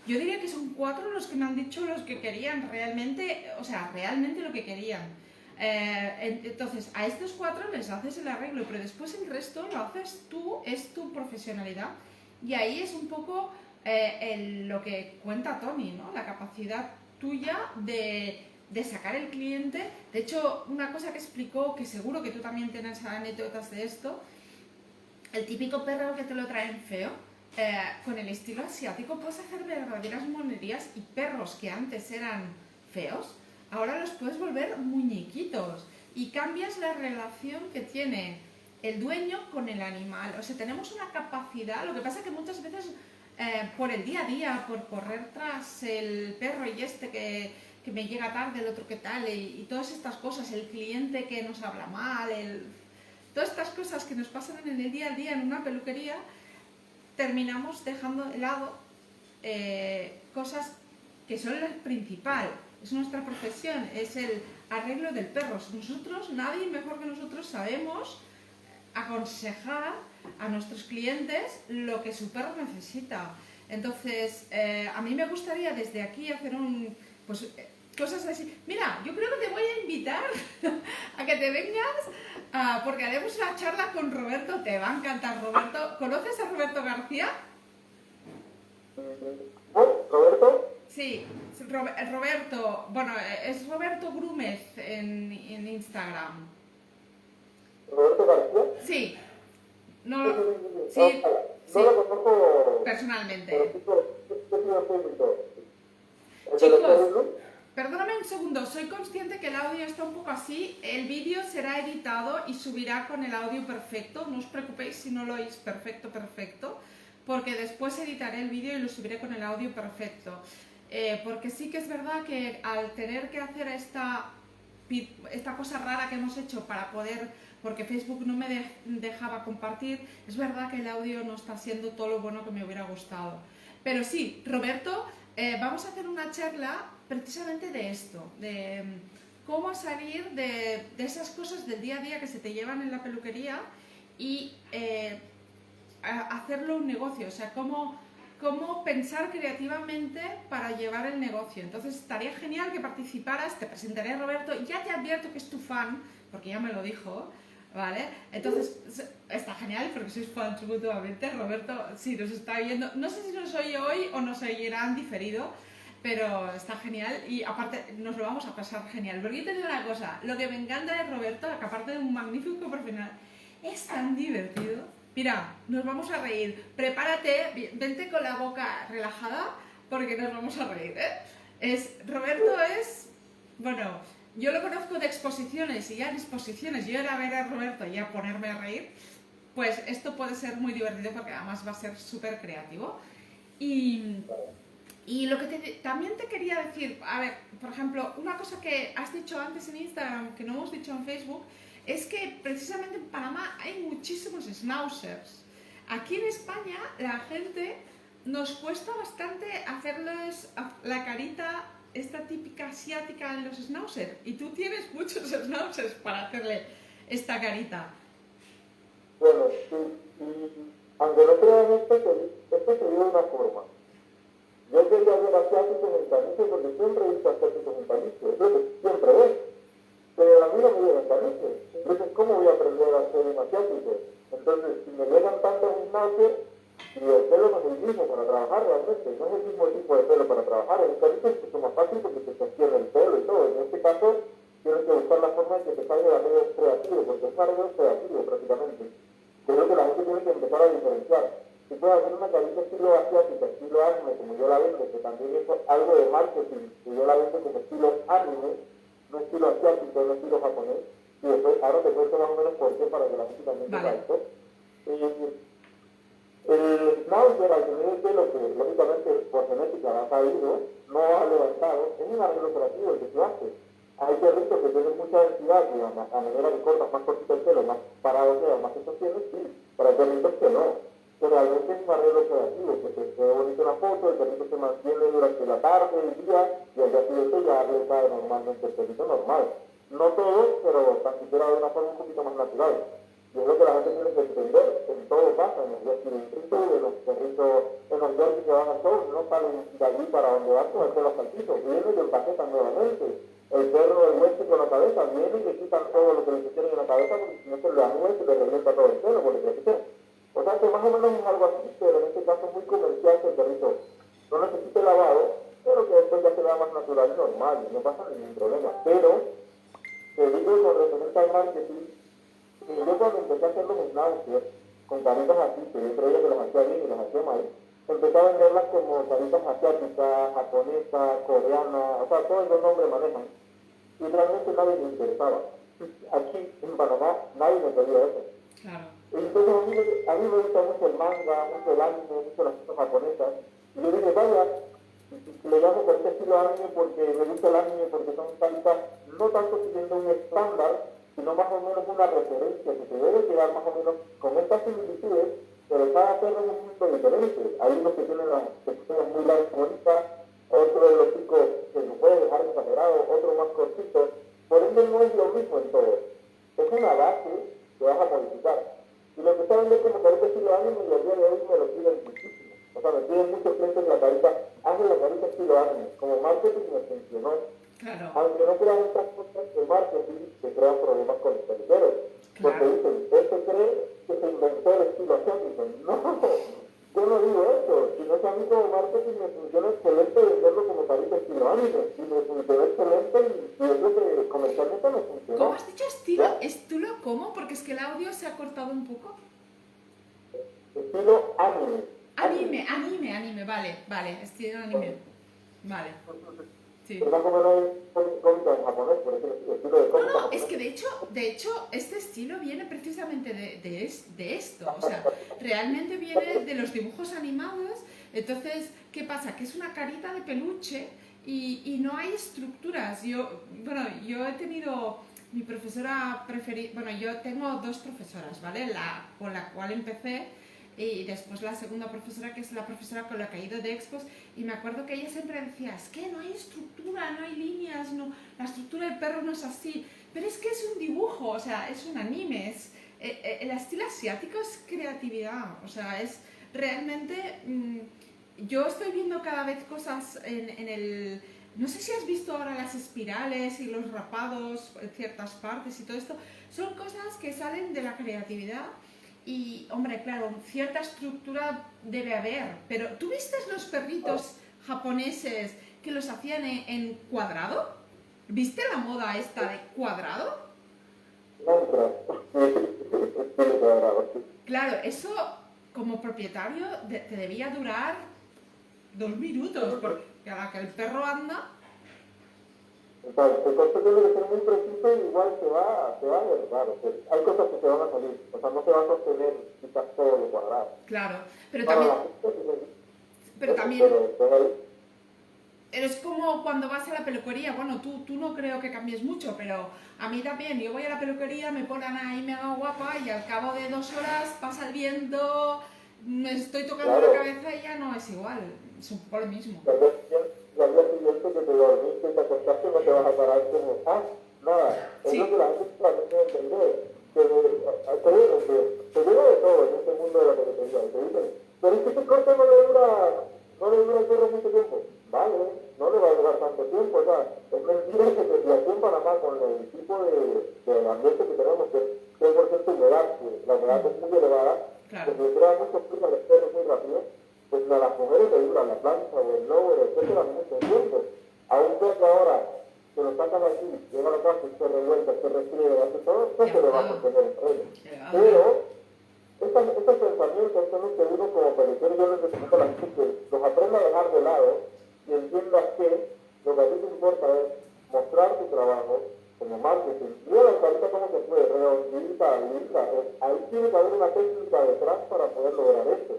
Yo diría que son 4 los que me han dicho los que querían realmente, o sea, realmente lo que querían. Entonces, a estos 4 les haces el arreglo, pero después el resto lo haces tú, es tu profesionalidad. Y ahí es un poco lo que cuenta Tony, ¿no? La capacidad tuya de sacar el cliente. De hecho, una cosa que explicó, que seguro que tú también tienes anécdotas de esto, el típico perro que te lo traen feo, con el estilo asiático puedes hacer verdaderas monerías y perros que antes eran feos, ahora los puedes volver muñequitos y cambias la relación que tiene el dueño con el animal. O sea, tenemos una capacidad, lo que pasa es que muchas veces por el día a día, por correr tras el perro y que me llega tarde, el otro que tal, y todas estas cosas, el cliente que nos habla mal, todas estas cosas que nos pasan en el día a día en una peluquería, terminamos dejando de lado cosas que son lo principal, es nuestra profesión, es el arreglo del perro. Nosotros, nadie mejor que nosotros sabemos aconsejar a nuestros clientes lo que su perro necesita. Entonces, a mí me gustaría desde aquí hacer cosas así. Mira, yo creo que te voy a invitar a que te vengas porque haremos una charla con Roberto, te va a encantar Roberto. ¿Conoces a Roberto García? ¿Roberto? Sí, Roberto, bueno, es Roberto Grúmez en Instagram. ¿Roberto García? Sí, No Sí, lo... sí, sí, sí, sí. Sí, Ojalá. No sí, lo conozco, pero personalmente. sí lo estoy viendo. ¿El de los Chicos, perros? perdóname un segundo, soy consciente que el audio está un poco así, el vídeo será editado y subirá con el audio perfecto, no os preocupéis si no lo oís perfecto, perfecto, porque después editaré el vídeo y lo subiré con el audio perfecto. Porque sí que es verdad que al tener que hacer esta cosa rara que hemos hecho para poder, porque Facebook no me dejaba compartir, es verdad que el audio no está siendo todo lo bueno que me hubiera gustado. Pero sí, Roberto, vamos a hacer una charla precisamente de esto, de cómo salir de esas cosas del día a día que se te llevan en la peluquería y hacerlo un negocio, o sea, cómo pensar creativamente para llevar el negocio. Entonces estaría genial que participaras, te presentaré a Roberto, ya te advierto que es tu fan, porque ya me lo dijo, ¿vale? Entonces está genial porque sois fans mutuamente. Roberto, si nos está viendo, no sé si nos oye hoy o nos oirán diferido, pero está genial y aparte nos lo vamos a pasar genial. Porque yo te digo una cosa, lo que me encanta de Roberto, que aparte de un magnífico profesional, es tan divertido. Mira, nos vamos a reír. Prepárate, vente con la boca relajada porque nos vamos a reír, ¿eh? Roberto es, bueno, yo lo conozco de exposiciones y ya en exposiciones yo era a ver a Roberto y a ponerme a reír, pues esto puede ser muy divertido porque además va a ser súper creativo. Y, y lo que también te quería decir, a ver, por ejemplo, una cosa que has dicho antes en Instagram, que no hemos dicho en Facebook, es que precisamente en Panamá hay muchísimos schnauzers. Aquí en España la gente nos cuesta bastante hacerles la carita esta típica asiática en los schnauzers. Y tú tienes muchos schnauzers para hacerle esta carita. Bueno, sí, y aunque no crean esto se dio de una forma. Yo quería ver asiáticos en Caniche porque siempre he visto asiáticos en Caniche, es lo que siempre ves. Pero a mí no me llegan Caniche. Entonces, ¿cómo voy a aprender a ser un asiático? Entonces, si me llegan tantos gimnasios, y el pelo no es el mismo para trabajar realmente, no es el mismo tipo de pelo para trabajar. En el Caniche es mucho más fácil porque se sostiene el pelo y todo. En este caso, tienes que buscar la forma de que te salga el arreglo creativo, porque es un arreglo creativo prácticamente. Creo que la gente tiene que empezar a diferenciar. Si puede hacer una carita estilo asiática, estilo anime, como yo la vendo, que también es algo de marketing, que yo la vendo como estilo anime, no estilo asiático, no estilo japonés, y después ahora te cuento más o menos por qué para que la gente también sepa Vale. esto. El schnauzer, al tener el pelo que lógicamente por genética ha caído, no ha levantado, es un arreglo operativo el que se hace. Hay perritos que tienen mucha densidad, y a manera que cortas más cortito el pelo, más parado queda, más se sostiene, sí, pero hay perritos que no. Pero realmente es un arreglo operativo, que se ve bonito en la foto, el perrito se mantiene durante la tarde, el día, y al día siguiente ya le cae normalmente el perrito normal. No todo, pero tan siquiera de una forma un poquito más natural. Y es lo que la gente tiene que entender, en todo pasa, en los perritos, en los perritos, en los yorkies que van al show, no salen de allí para donde van con el pelo saltito, vienen y lo empaquetan nuevamente. El perro, el hueso con la cabeza, viene y le quitan todo lo que le pusieron en la cabeza porque si no se le anula y se le revienta todo el pelo, porque le quitan. O sea que más o menos es algo así, pero en este caso es muy comercial que el perrito no necesite lavado, pero que después ya se vea más natural y normal, y no pasa ningún problema. Pero, te digo con referencia al marketing, yo cuando empecé a hacer los snouts con caritas así, que yo creía que los hacía bien y los hacía mal, empecé a venderlas como caritas asiáticas, japonesas, coreanas, o sea, todos los nombres manejan. Y realmente nadie me interesaba. Aquí en Panamá nadie me pedía eso. Claro. Entonces a mí me gusta mucho el manga, mucho el anime, mucho las cosas japonesas. Y yo dije, vaya, le llamo por este estilo anime porque me gusta el anime, porque son caritas no tanto siguiendo un estándar, sino más o menos una referencia que se debe quedar más o menos con estas similitudes, pero cada perro es un mundo diferente. Hay unos que tienen las secciones muy largas, bonitas, otro de los chicos se lo puede dejar exagerado, otro más cortito. Por ende no es lo mismo en todo. Es una base que vas a modificar. Y lo que está viendo como carita estilo anime y al día de hoy me lo piden muchísimo. O sea, me piden muchos clientes la carita, hazme la carita estilo anime. Como marketing me funcionó. Claro. Aunque no crean estas cosas de marketing, se crean problemas con los peluqueros. Porque Claro. dicen, este cree que se inventó el estilo asiático. No, yo no digo eso. Sino que a mí como marketing me funciona excelente venderlo como carita estilo anime. Y me funcionó excelente y es lo que comercialmente me funcionó. ¿Cómo has dicho estilo? ¿Ya? ¿Estilo cómo? Porque es que el audio se ha cortado un poco. estilo anime. Anime, vale, estilo anime. Vale, sí. Pero como no hay cómica en japonés, por eso estilo de cómica No, japonés. es que de hecho, este estilo viene precisamente de esto, o sea, realmente viene de los dibujos animados. Entonces, ¿qué pasa? Que es una carita de peluche y no hay estructuras. Yo he tenido mi profesora preferida, bueno, yo tengo dos profesoras, ¿vale? La con la cual empecé y después la segunda profesora, que es la profesora con la que he ido de expos, y me acuerdo que ella siempre decía, es que no hay estructura, no hay líneas, no, la estructura del perro no es así, pero es que es un dibujo, o sea, es un anime, el estilo asiático es creatividad, o sea, es realmente... yo estoy viendo cada vez cosas en el... No sé si has visto ahora las espirales y los rapados en ciertas partes y todo esto. Son cosas que salen de la creatividad y, hombre, claro, cierta estructura debe haber. Pero, ¿tú viste los perritos japoneses que los hacían en cuadrado? ¿Viste la moda esta de cuadrado? Estilo cuadrado, sí. Claro, eso como propietario te debía durar 2 minutos, porque cada que el perro anda... O sea, el concepto tiene que ser muy preciso y igual se va a derribar. O sea, hay cosas que se van a salir. O sea, no se va a sostener quizás todo lo cuadrado. Claro, pero Para también, la gente, pero también pero es como cuando vas a la peluquería. Bueno, tú no creo que cambies mucho, pero a mí también. Yo voy a la peluquería, me ponen ahí, me hago guapa y al cabo de 2 horas pasa el viento, me estoy tocando la claro, cabeza y ya no es igual. Es un poco lo mismo. y al día siguiente que te dormiste y te acostaste no te vas a parar como, nada. Es lo Sí, que la gente también debe entender. Créeme que se viene de todo en este mundo de la peluquería. Y te dicen, pero es que este corte no le dura al perro mucho tiempo. Vale, no le va a durar tanto tiempo. O sea, es mentira que aquí en Panamá, con el tipo de ambiente que tenemos, que es 100% humedad, que la humedad es muy elevada, que claro, se crea mucho frío a los perros muy rápido, pues a las mujeres le dura la plancha o el lower, etcétera, mucho tiempo. A un perro ahora, que lo sacan aquí, llega a la casa y se revuelve, se restriega, hace todo, no ya se le va a va, sostener el freno. ya va. Pero estos pensamientos son los que uno como peluquero yo les recomiendo a la gente que los aprenda a dejar de lado y entiendas que lo que a ti te importa es mostrar tu trabajo como marketing. Mira la carita cómo se puede, redondita, linda. Ahí tiene que haber una técnica detrás para poder lograr esto.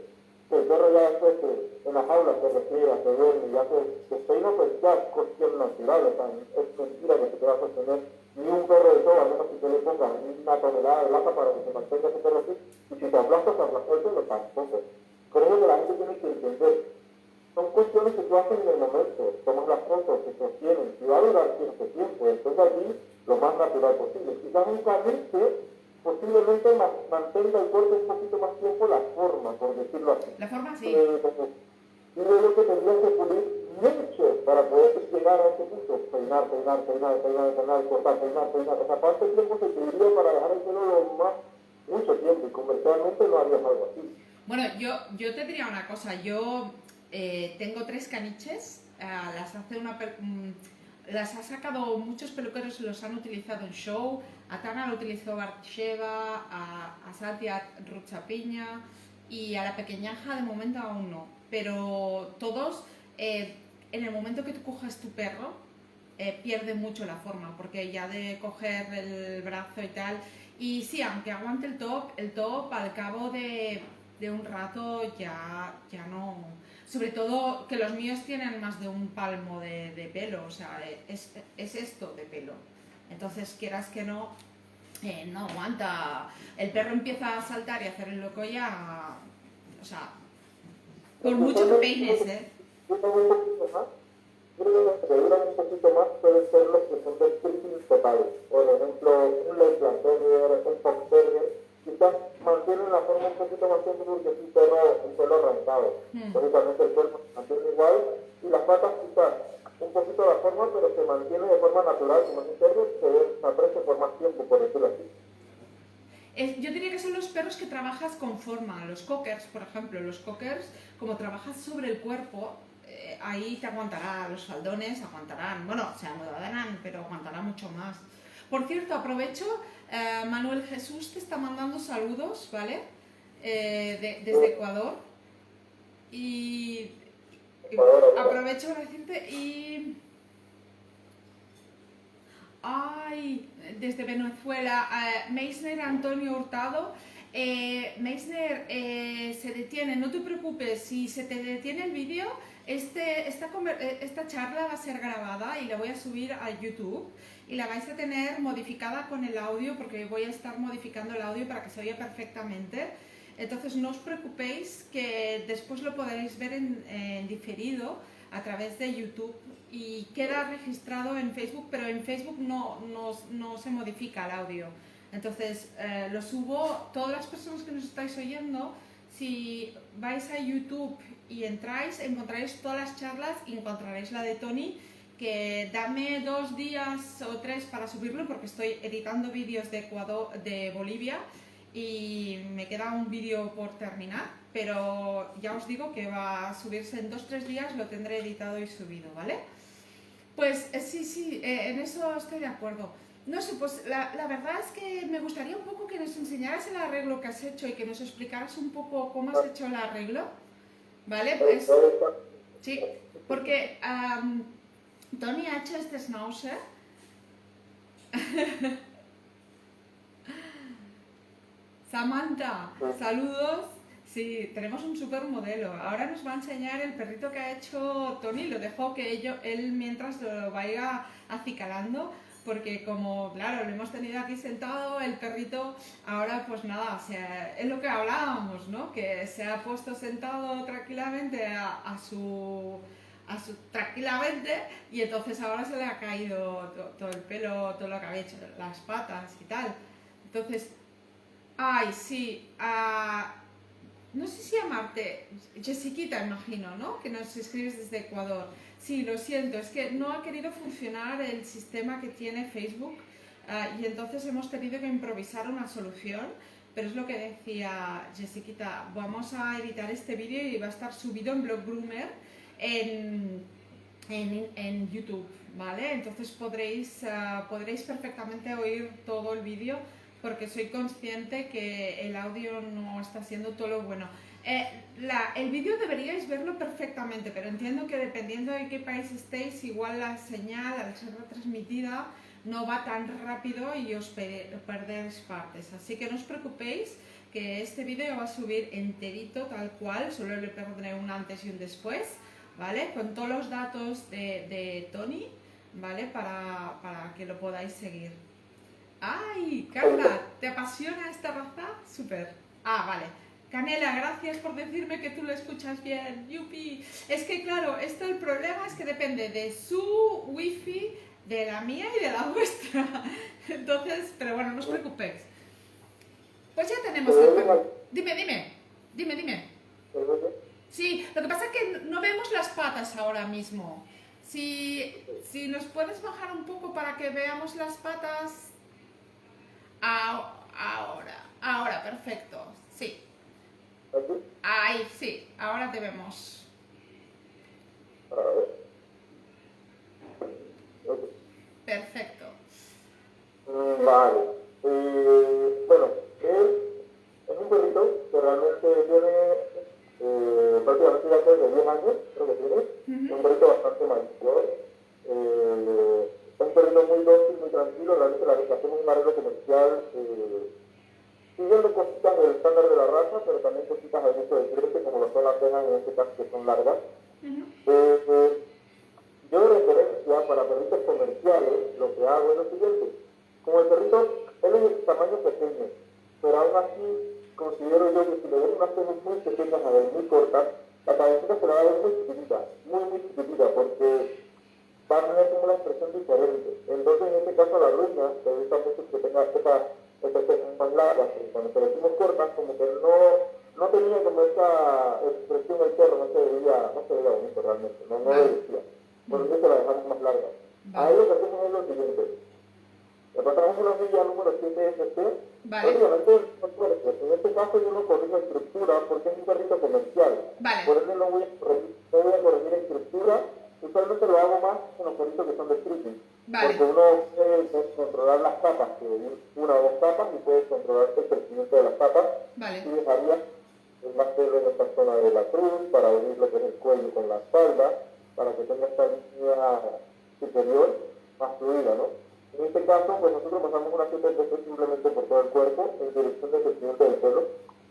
Que el perro ya después que en la jaula se restriega, se duerme, ya se peina, pues ya es cuestión natural. O sea, es mentira que se te va a sostener ni un perro de todo, a menos que te le pongas una tonelada de lata para que se mantenga ese perro así. Y si te aplastas el pelo tampoco. Por eso que la gente tiene que entender. Son cuestiones que tú haces en el momento, tomas las fotos, se sostienen, y va a durar cierto tiempo. Entonces allí lo más natural posible. Quizás un carril posiblemente mantenga el cuerpo un poquito más tiempo la forma, por decirlo así. La forma sí. Y luego que tendrías que pulir mucho para poder llegar a ese punto. Peinar, cortar, peinar. O sea, ¿cuánto tiempo se pediría para dejar el pelo lo más? Mucho tiempo, y comercialmente no harías algo así. Bueno, yo te diría una cosa. Yo tengo 3 caniches. Las ha sacado muchos peluqueros y los han utilizado en show. A Tana lo utilizó Bartsheva, a Satya Ruchapiña y a la pequeñaja de momento aún no. Pero todos, en el momento que tú coges tu perro, pierde mucho la forma, porque ya de coger el brazo y tal, y sí, aunque aguante el top al cabo de un rato ya no... Sobre todo que los míos tienen más de un palmo de pelo, o sea, es esto de pelo. Entonces, quieras que no, no aguanta. El perro empieza a saltar y a hacer el loco ya, o sea, por mucho que peines, ¿eh? Creo que duran un poquito más pueden ser los que son de stripping totales. Por ejemplo, un Lakeland Terrier, un Fox Terrier, quizás mantienen la forma un poquito más tiempo porque es un pelo arrancado. Lógicamente el cuerpo se mantiene igual y las patas quizás un poquito la forma, pero se mantiene de forma natural, como es un terrier, se aprecia por más tiempo, por decirlo así. Yo diría que son los perros que trabajas con forma. Los cockers, por ejemplo, los cockers, como trabajas sobre el cuerpo, ahí te aguantará, los faldones aguantarán, bueno, se amudarán, pero aguantará mucho más. Por cierto, aprovecho, Manuel Jesús te está mandando saludos, ¿vale? desde Ecuador. Y aprovecho para decirte Ay, desde Venezuela, Meissner Antonio Hurtado. Meissner, se detiene, no te preocupes, si se te detiene el vídeo, esta charla va a ser grabada y la voy a subir a YouTube y la vais a tener modificada con el audio porque voy a estar modificando el audio para que se oiga perfectamente. Entonces no os preocupéis que después lo podréis ver en diferido a través de YouTube y queda registrado en Facebook, pero en Facebook no se modifica el audio. Entonces lo subo, todas las personas que nos estáis oyendo, si vais a YouTube y entráis, encontraréis todas las charlas y encontraréis la de Tony, que dame 2 días o 3 para subirlo porque estoy editando vídeos de Ecuador, de Bolivia, y me queda un vídeo por terminar, pero ya os digo que va a subirse en 2-3 días, lo tendré editado y subido, ¿vale? Pues sí, en eso estoy de acuerdo. No sé, pues la verdad es que me gustaría un poco que nos enseñaras el arreglo que has hecho y que nos explicaras un poco cómo has hecho el arreglo, ¿vale? Pues sí, porque Tony ha hecho este schnauzer. Samantha, saludos. Sí, tenemos un super modelo. Ahora nos va a enseñar el perrito que ha hecho Tony. Lo dejo que él mientras lo vaya acicalando, porque como, claro, lo hemos tenido aquí sentado, el perrito ahora pues nada, o sea, es lo que hablábamos, ¿no? Que se ha puesto sentado tranquilamente tranquilamente, y entonces ahora se le ha caído todo el pelo, todo lo que había hecho, las patas y tal. Entonces, ay, sí, no sé si llamarte Jessiquita, imagino, ¿no? Que nos escribes desde Ecuador. Sí, lo siento, es que no ha querido funcionar el sistema que tiene Facebook, y entonces hemos tenido que improvisar una solución, pero es lo que decía Jessiquita, vamos a editar este vídeo y va a estar subido en Blog Groomer en YouTube, ¿vale? Entonces podréis perfectamente oír todo el vídeo, porque soy consciente que el audio no está siendo todo lo bueno. El vídeo deberíais verlo perfectamente, pero entiendo que dependiendo de qué país estéis, igual la señal al ser retransmitida no va tan rápido y os perdéis partes. Así que no os preocupéis, que este vídeo va a subir enterito tal cual, solo le pondré un antes y un después, ¿vale? Con todos los datos de Tony, ¿vale? Para que lo podáis seguir. ¡Ay, Carla! ¿Te apasiona esta raza? ¡Súper! Ah, vale. Canela, gracias por decirme que tú lo escuchas bien. ¡Yupi! Es que, claro, el problema es que depende de su wifi, de la mía y de la vuestra. Entonces, pero bueno, no os preocupéis. Pues ya tenemos el... Dime. Sí, lo que pasa es que no vemos las patas ahora mismo. Si nos puedes bajar un poco para que veamos las patas... Ahora, perfecto, sí. Ahí, sí, ahora te vemos. Perfecto. Vale. Bueno, él es un perrito que realmente tiene prácticamente ya hace de 10 años, creo que tiene. Es un perrito bastante mayor. Es un perrito muy dócil, muy tranquilo. Realmente la hacemos un arreglo comercial, siguiendo cositas del estándar de la raza, pero también cositas al gusto del cliente, como lo son las cejas en este caso, que son largas. Yo de referencia para perritos comerciales, lo que hago es lo siguiente. Como el perrito, él es de tamaño pequeño, pero aún así considero yo que si le doy unas cejas muy pequeñas, a ver, muy cortas, la cabecita se la va a ver muy chiquitita, porque va a tener como una expresión diferente. Entonces, en este caso, a la ruina le gusta mucho que tenga estas cejas más largas, y cuando se le decimos cortas, como que no tenía como esa expresión del perro, no se veía bonito realmente, no lo decía. Por eso la dejamos más larga. Ahí lo que hacemos es lo siguiente. Le pasamos una silla número 7ST. Obviamente, en este caso yo no corrijo estructura porque es un perrito comercial. Por ende no voy a corregir estructura. Usualmente lo hago más con los perritos que son de streeting. Vale, porque uno puede controlar las patas, que una o dos patas, y puede controlar el crecimiento de las patas, vale. y dejaría más pelo en esta zona de la cruz, para unir lo que es el cuello con la espalda, para que tenga esta línea superior más fluida, ¿no? En este caso, pues nosotros pasamos una CTPC simplemente por todo el cuerpo, en dirección del crecimiento del pelo,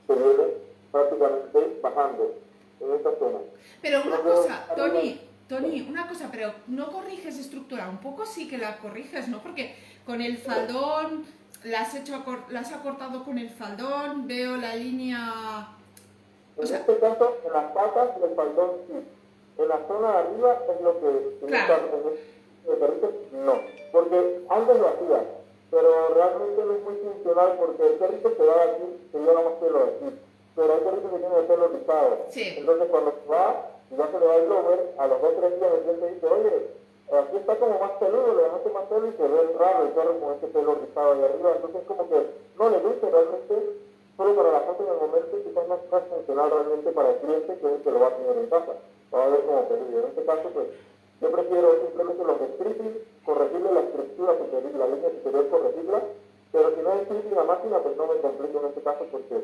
que viene prácticamente bajando en esta zona. Pero una Luego, cosa, arriba, Tony, una cosa, pero no corriges estructura, un poco sí que la corriges, ¿no? Porque con el faldón, la has acortado con el faldón, veo la línea... O en sea, este caso, en las patas y el faldón sí. En la zona de arriba es lo que en claro, este perrito no. Porque antes lo hacía, pero realmente no es muy funcional porque el perrito se va de aquí, se lleva más pelo de aquí. Pero hay perritos que tienen el pelo rizado. sí, Entonces cuando se va, y ya se le va el blower, a los 2 o 3 días el cliente dice, oye, aquí está como más peludo, le dejaste más pelo y se ve raro el perro con ese pelo rizado de arriba. Entonces como que no le gusta realmente solo para la foto en el momento, quizás no es más funcional realmente para el cliente que es el que lo va a tener en casa. Va a ver como peligro. En este caso, pues, yo prefiero simplemente los stripping, corregirle la estructura superior, la línea superior, corregirla, pero si no es stripping la máquina, pues no me complico en este caso porque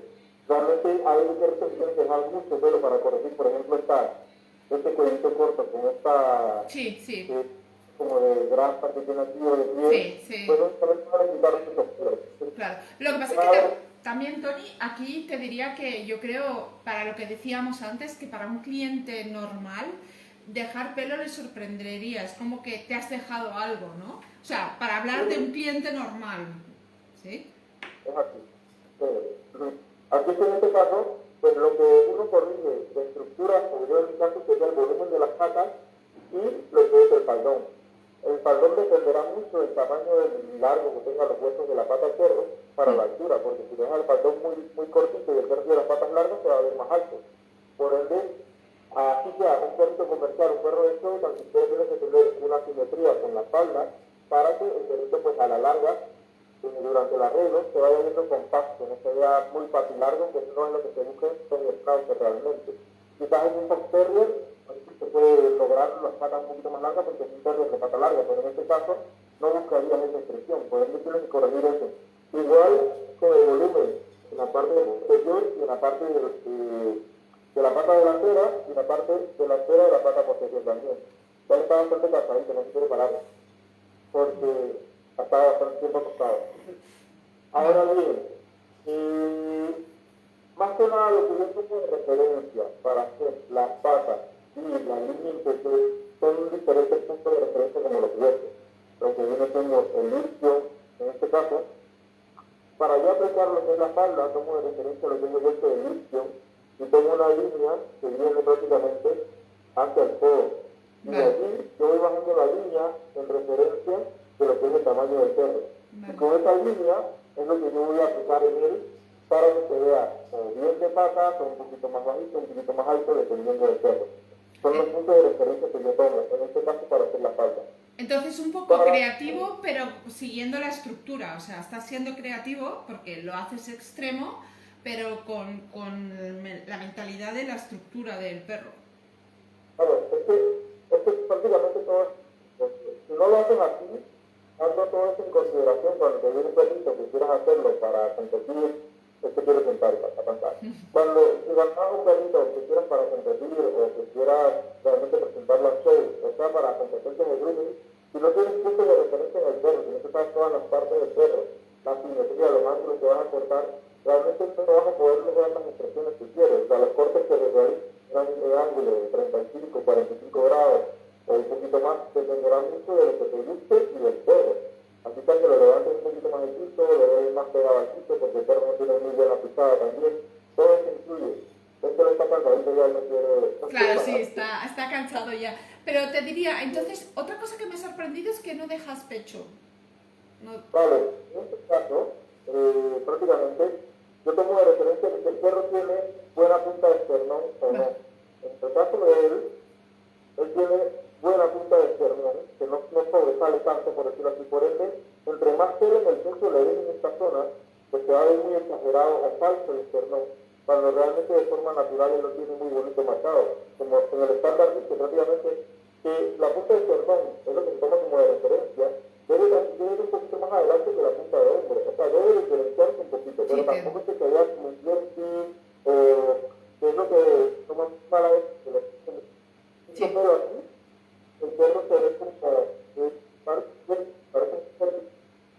realmente hay ciertos que tienen que dejar mucho pelo para corregir, por ejemplo, este cuellito corto con esta sí, sí, eh, como de grasa que tiene aquí o de piel, sí, sí. pues no solamente van a quitar esos pelos. Claro. Lo que pasa es que también, Tony, aquí te diría que yo creo, para lo que decíamos antes, que para un cliente normal, dejar pelo le sorprendería. Es como que te has dejado algo, ¿no? O sea, para hablar de un cliente normal. ¿Sí? Es aquí. Aquí en este caso, pues lo que uno corrige de estructura, como yo en mi caso, sería el volumen de las patas y lo que es el faldón. El faldón dependerá mucho del tamaño del largo que tenga los huesos de la pata del perro para la altura, porque si deja el faldón muy cortito y el perro tiene las patas largas, se va a ver más alto. Por ende, así sea un perrito comercial, un perro de show, también tiene que tener una simetría con la espalda para que el perrito, pues a la larga, durante el arreglo, se vaya viendo compacto, no se vea muy patilargo, que no es lo que se busca con el scouter realmente. Quizás en un fox terrier se puede lograr las patas un poquito más largas porque es un terrier de pata larga, pero en este caso no buscarías esa expresión, por ende tienes que corregir eso. Igual con el volumen, en la parte posterior y en la parte de la pata delantera y la parte delantera de la pata posterior también. Ya está bastante cansadito, no se quiere parar, porque hasta bastante tiempo acostado. Vale. Ahora bien, más que nada lo que yo tengo de referencia para hacer las patas y la línea inferior son diferentes puntos de referencia como los huesos. Lo que viene siendo el isquio, en este caso, para yo aplicar lo que es la falda, tomo de referencia lo que es el hueso del isquio y tengo una línea que viene prácticamente hacia el codo. Y de Vale. allí yo voy bajando la línea en referencia de lo que es el tamaño del perro. Y Vale. con esa línea es lo que yo voy a aplicar en él para que se vea o bien de patas o un poquito más bajito, un poquito más alto, dependiendo del perro. Son los Eh, puntos de referencia que yo tomo, en este caso para hacer la falda. Entonces, un poco Para, creativo, pero siguiendo la estructura. O sea, estás siendo creativo porque lo haces extremo, pero con la mentalidad de la estructura del perro. claro, es que prácticamente todo, pues, si no lo haces así, hazlo todo eso en consideración cuando te viene un perrito que quieras hacerlo para competir, es que quieres sentar para cantar. Cuando si vas a un perrito que quieras para competir o que quieras realmente presentarlo al show, o sea, para competencias de grooming, si no tienes punto de referencia en el perro, si no te sabes todas las partes del perro, la simetría, los ángulos que vas a cortar, realmente no vas a poder lograr las expresiones que quieres. O sea, los cortes que realizan de ángulo de 35, 45 grados o un poquito más, dependerá mucho de lo que te guste y del perro. Así que lo levantes un poquito más el piso, lo dejes más pegado al piso, porque el perro no tiene muy buena pisada también. Todo eso influye. Esto le está cansadito ya, no quiere Claro, sí, parar. está cansado ya. Pero te diría, entonces, otra cosa que me ha sorprendido es que no dejas pecho. No, Vale, en este caso, prácticamente, yo tomo de referencia que si el perro tiene buena punta de esternón o no. va, En el caso de él tiene buena punta de esternón, que no sobresale tanto, por decirlo así. Por ende, entre más pelo en el pecho le den en esta zona, pues se va a ver muy exagerado o falso el esternón, cuando realmente de forma natural él lo tiene muy bonito marcado. Como en el estándar, que prácticamente que la punta del perdón, es lo que se toma como de referencia, debe ir un poquito más adelante que la punta de hombro. O sea, debe diferenciarse un poquito, Sí, pero entiendo. tampoco es que se vea como un flexi, que es lo que toma mala vez, que le Sí. pero aquí el perro se ve como, parece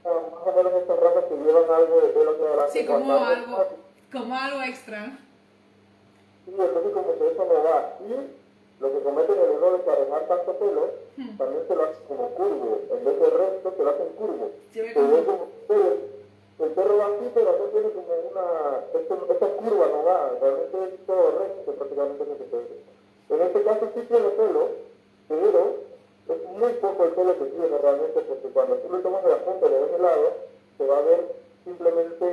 más o menos estas razas que llevan algo de pelo hacia adelante, Sí, cuando algo más, como algo extra. sí, entonces como que eso no va. Y lo que cometen el error de cargar tanto pelo, Hmm. también se lo hacen como curvo, en vez de recto, se lo hacen curvo. Se ve Se ve como... como, el perro va así, pero acá tiene como esta curva no va, realmente es todo recto, prácticamente es lo que se ve. En este caso sí tiene pelo, pero es muy poco el pelo que tiene realmente, porque cuando tú le tomas de la punta y le ves el lado, se va a ver simplemente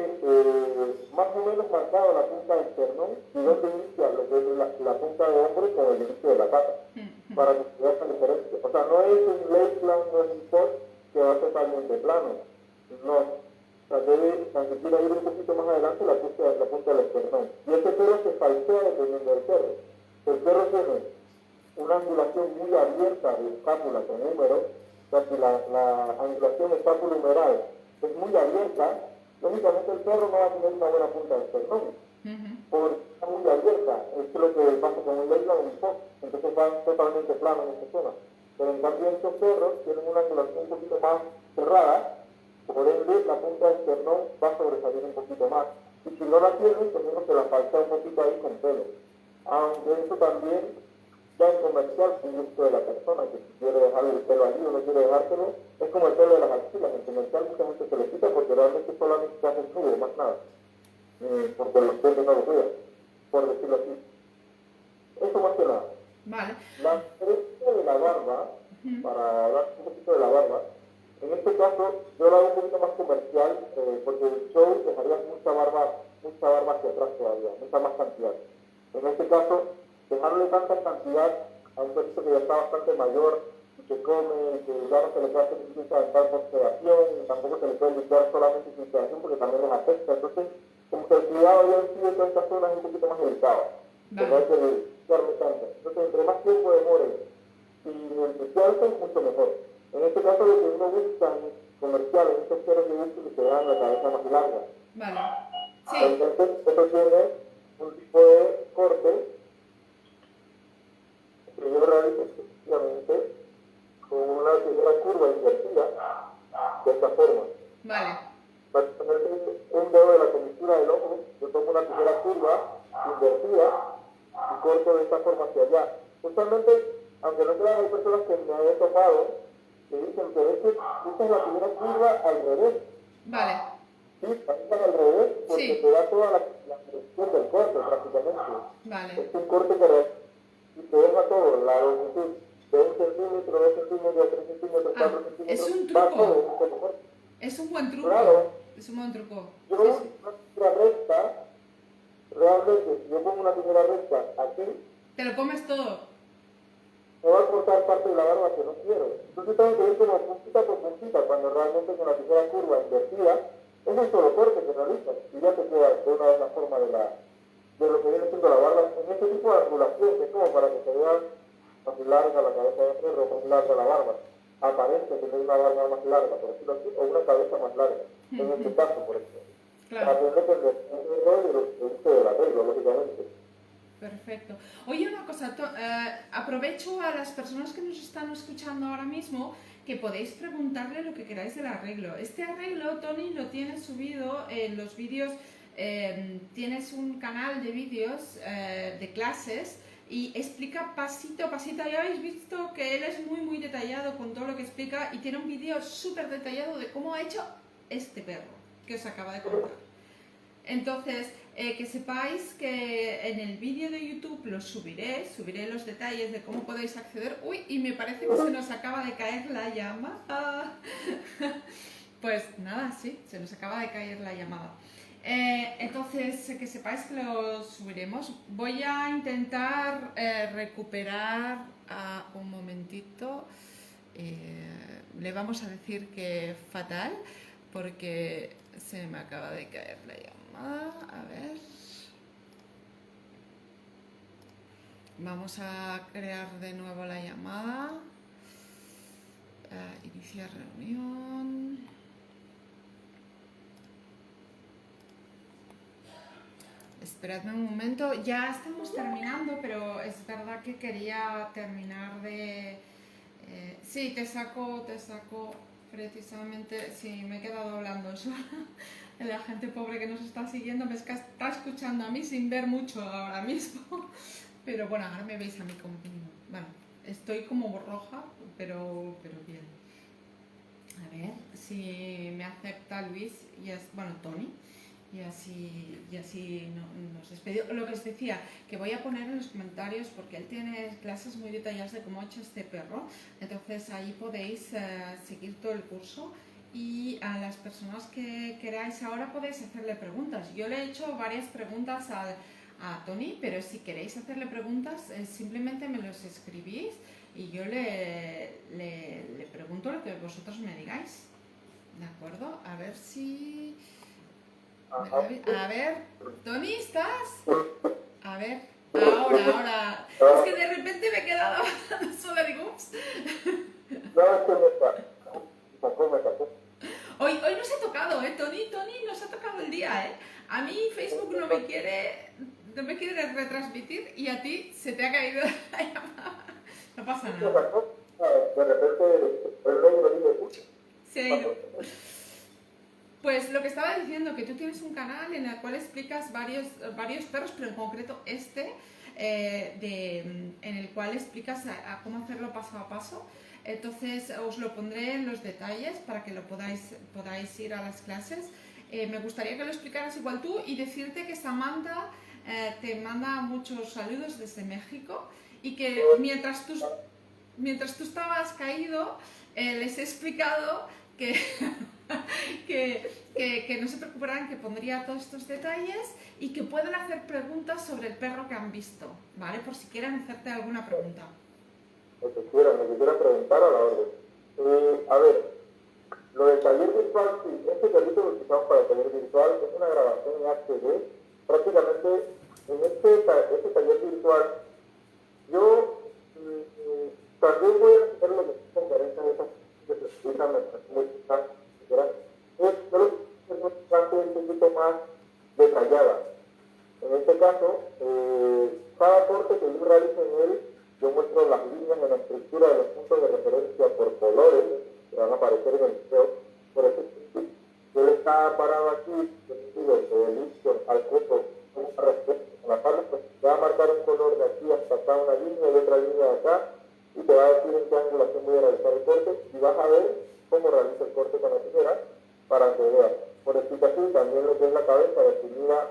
más o menos marcado la punta del esternón y donde inicia lo que es la punta de hombro con el inicio de la pata, para que se vea esta diferencia. O sea, no es un lay plan, no es un pot que va totalmente plano, no. O sea, debe tan siquiera ir un poquito más adelante la punta del esternón. Y ese pelo se falsea dependiendo del perro. El perro tiene una angulación muy abierta de escápula con húmero, o sea, si la angulación escápulo-humeral es muy abierta, lógicamente el perro no va a tener una buena punta de esternón, porque está muy abierta, es lo que pasa con un Leyland y un Fox, entonces van totalmente planos en esta zona. Pero en cambio estos perros tienen una angulación un poquito más cerrada, por ende la punta de esternón va a sobresalir un poquito más. Y si no la tienen, pues uno se la falta un poquito ahí con pelo. Aunque eso también ya en comercial un gusto de la persona, que si quiere dejar el pelo allí o no quiere dejárselo, es como el pelo de las axilas. En comercial mucha gente se lo quita porque realmente solamente se hace nudo, más nada. Porque los pelos no lo cuidan, por decirlo así. Eso más que nada. Vale. La diferencia de la barba, para hablar un poquito de la barba, en este caso yo la hago un poquito más comercial, porque el show dejaría mucha barba hacia atrás todavía, mucha más cantidad. En este caso, dejarle tanta cantidad a un perrito que ya está bastante mayor, que come, que ya no se le puede hacer limpieza dental por sedación, y tampoco se le puede limpiar solamente sin sedación porque también les afecta. Entonces, como que el cuidado ya en sí de todas estas zonas es un poquito más delicado. Que no Vale. hay que limpiarlo tanto. Entonces, entre más tiempo demore sin limpiarse, mucho mejor. En este caso, lo que uno busca en comerciales, en estos perros de gusto que se dan la cabeza más larga. Vale. Sí. Entonces, esto tiene un tipo de corte que yo realizo específicamente con una primera curva invertida de esta forma. Vale. Prácticamente un dedo de la comisura del ojo, yo tomo una primera curva invertida y corto de esta forma hacia allá. Justamente, aunque no crean, hay personas que me han topado que dicen, pero es que esta es la primera curva al revés. Vale. Sí, están al revés porque Sí. te da toda la dirección del corte prácticamente. Vale. Es un corte y te deja todo, la longitud de 1 centímetro, 2 centímetros, 3 centímetros, Ah, 4 es centímetros, un va todo truco. en un solo corte. Es un buen truco. Claro, Es un buen truco. yo Sí, sí. una figura recta, realmente, si yo pongo una figura recta aquí, Te lo comes todo. me va a cortar parte de la barba que no quiero. Entonces tengo que ir como puntita por puntita, cuando realmente con la primera curva invertida, es un solo corte que realizas y ya te queda de una vez la forma de lo que viene siendo la barba, en este tipo de angulación, que es como para que se vea más larga la cabeza de perro, más larga la barba. Aparente tener una barba más larga, por decirlo así, o una cabeza más larga, en este caso, por ejemplo. Claro. También depende del error y del uso del arreglo, lógicamente. Perfecto. Oye, una cosa, aprovecho a las personas que nos están escuchando ahora mismo que podéis preguntarle lo que queráis del arreglo. Este arreglo, Tony, lo tienes subido en los vídeos, tienes un canal de vídeos de clases y explica pasito a pasito. Ya habéis visto que él es muy detallado con todo lo que explica y tiene un vídeo súper detallado de cómo ha hecho este perro que os acaba de contar. Entonces, que sepáis que en el vídeo de YouTube lo subiré los detalles de cómo podéis acceder. Uy, y me parece que se nos acaba de caer la llamada. Pues nada, sí, se nos acaba de caer la llamada. Entonces, que sepáis que lo subiremos. Voy a intentar recuperar un momentito. Le vamos a decir que fatal, porque se me acaba de caer la llamada. A ver. Vamos a crear de nuevo la llamada. Iniciar reunión. Esperadme un momento. Ya estamos terminando, pero es verdad que quería terminar de... sí, te saco precisamente... Sí, me he quedado hablando sola. La gente pobre que nos está siguiendo me está escuchando a mí sin ver mucho ahora mismo. Pero bueno, ahora me veis a mí como mínimo. Bueno, estoy como roja, pero bien. A ver si me acepta Luis y es, bueno, Tony. Y así nos despedimos. Lo que os decía, que voy a poner en los comentarios, porque él tiene clases muy detalladas de cómo ha hecho este perro. Entonces ahí podéis seguir todo el curso. Y a las personas que queráis ahora podéis hacerle preguntas. Yo le he hecho varias preguntas a Tony, pero si queréis hacerle preguntas, simplemente me los escribís y yo le pregunto lo que vosotros me digáis. ¿De acuerdo? A ver si... A ver, Tony, ¿estás? A ver, ahora. Es que de repente me he quedado sola, digo, ups. No, es que me sacó. Hoy nos ha tocado, Tony nos ha tocado el día, A mí Facebook no me quiere retransmitir y a ti se te ha caído la llamada. No pasa Me nada. sacó. De repente, el negro dice, Se ha ido. Pues lo que estaba diciendo, que tú tienes un canal en el cual explicas varios perros, pero en concreto en el cual explicas a cómo hacerlo paso a paso. Entonces os lo pondré en los detalles para que lo podáis ir a las clases. Me gustaría que lo explicaras igual tú y decirte que Samantha te manda muchos saludos desde México y que mientras tú estabas caído, les he explicado que, que no se preocuparán, que pondría todos estos detalles y que pueden hacer preguntas sobre el perro que han visto, ¿vale? Por si quieren hacerte alguna pregunta. lo que quieran preguntar a la orden. A ver, lo del taller virtual, sí, este perrito lo utilizamos para el taller virtual, es una grabación en HD. Prácticamente en este taller virtual, yo también voy a hacer lo que es conferencia de esas que se explican muy solo es una parte un poquito más detallada. En este caso, cada corte que yo realizo en él, yo muestro las líneas de la estructura de los puntos de referencia por colores que van a aparecer en el video. Por ejemplo, yo le estaba parado aquí, yo digo, del inicio al punto, una referencia con la palma, pues te va a marcar un color de aquí hasta acá, una línea y otra línea de acá, y te va a decir en qué angulación voy a realizar el corte, y vas a ver cómo realizo el corte con la tijera para que veas. Por explicación, también lo que es la cabeza definida,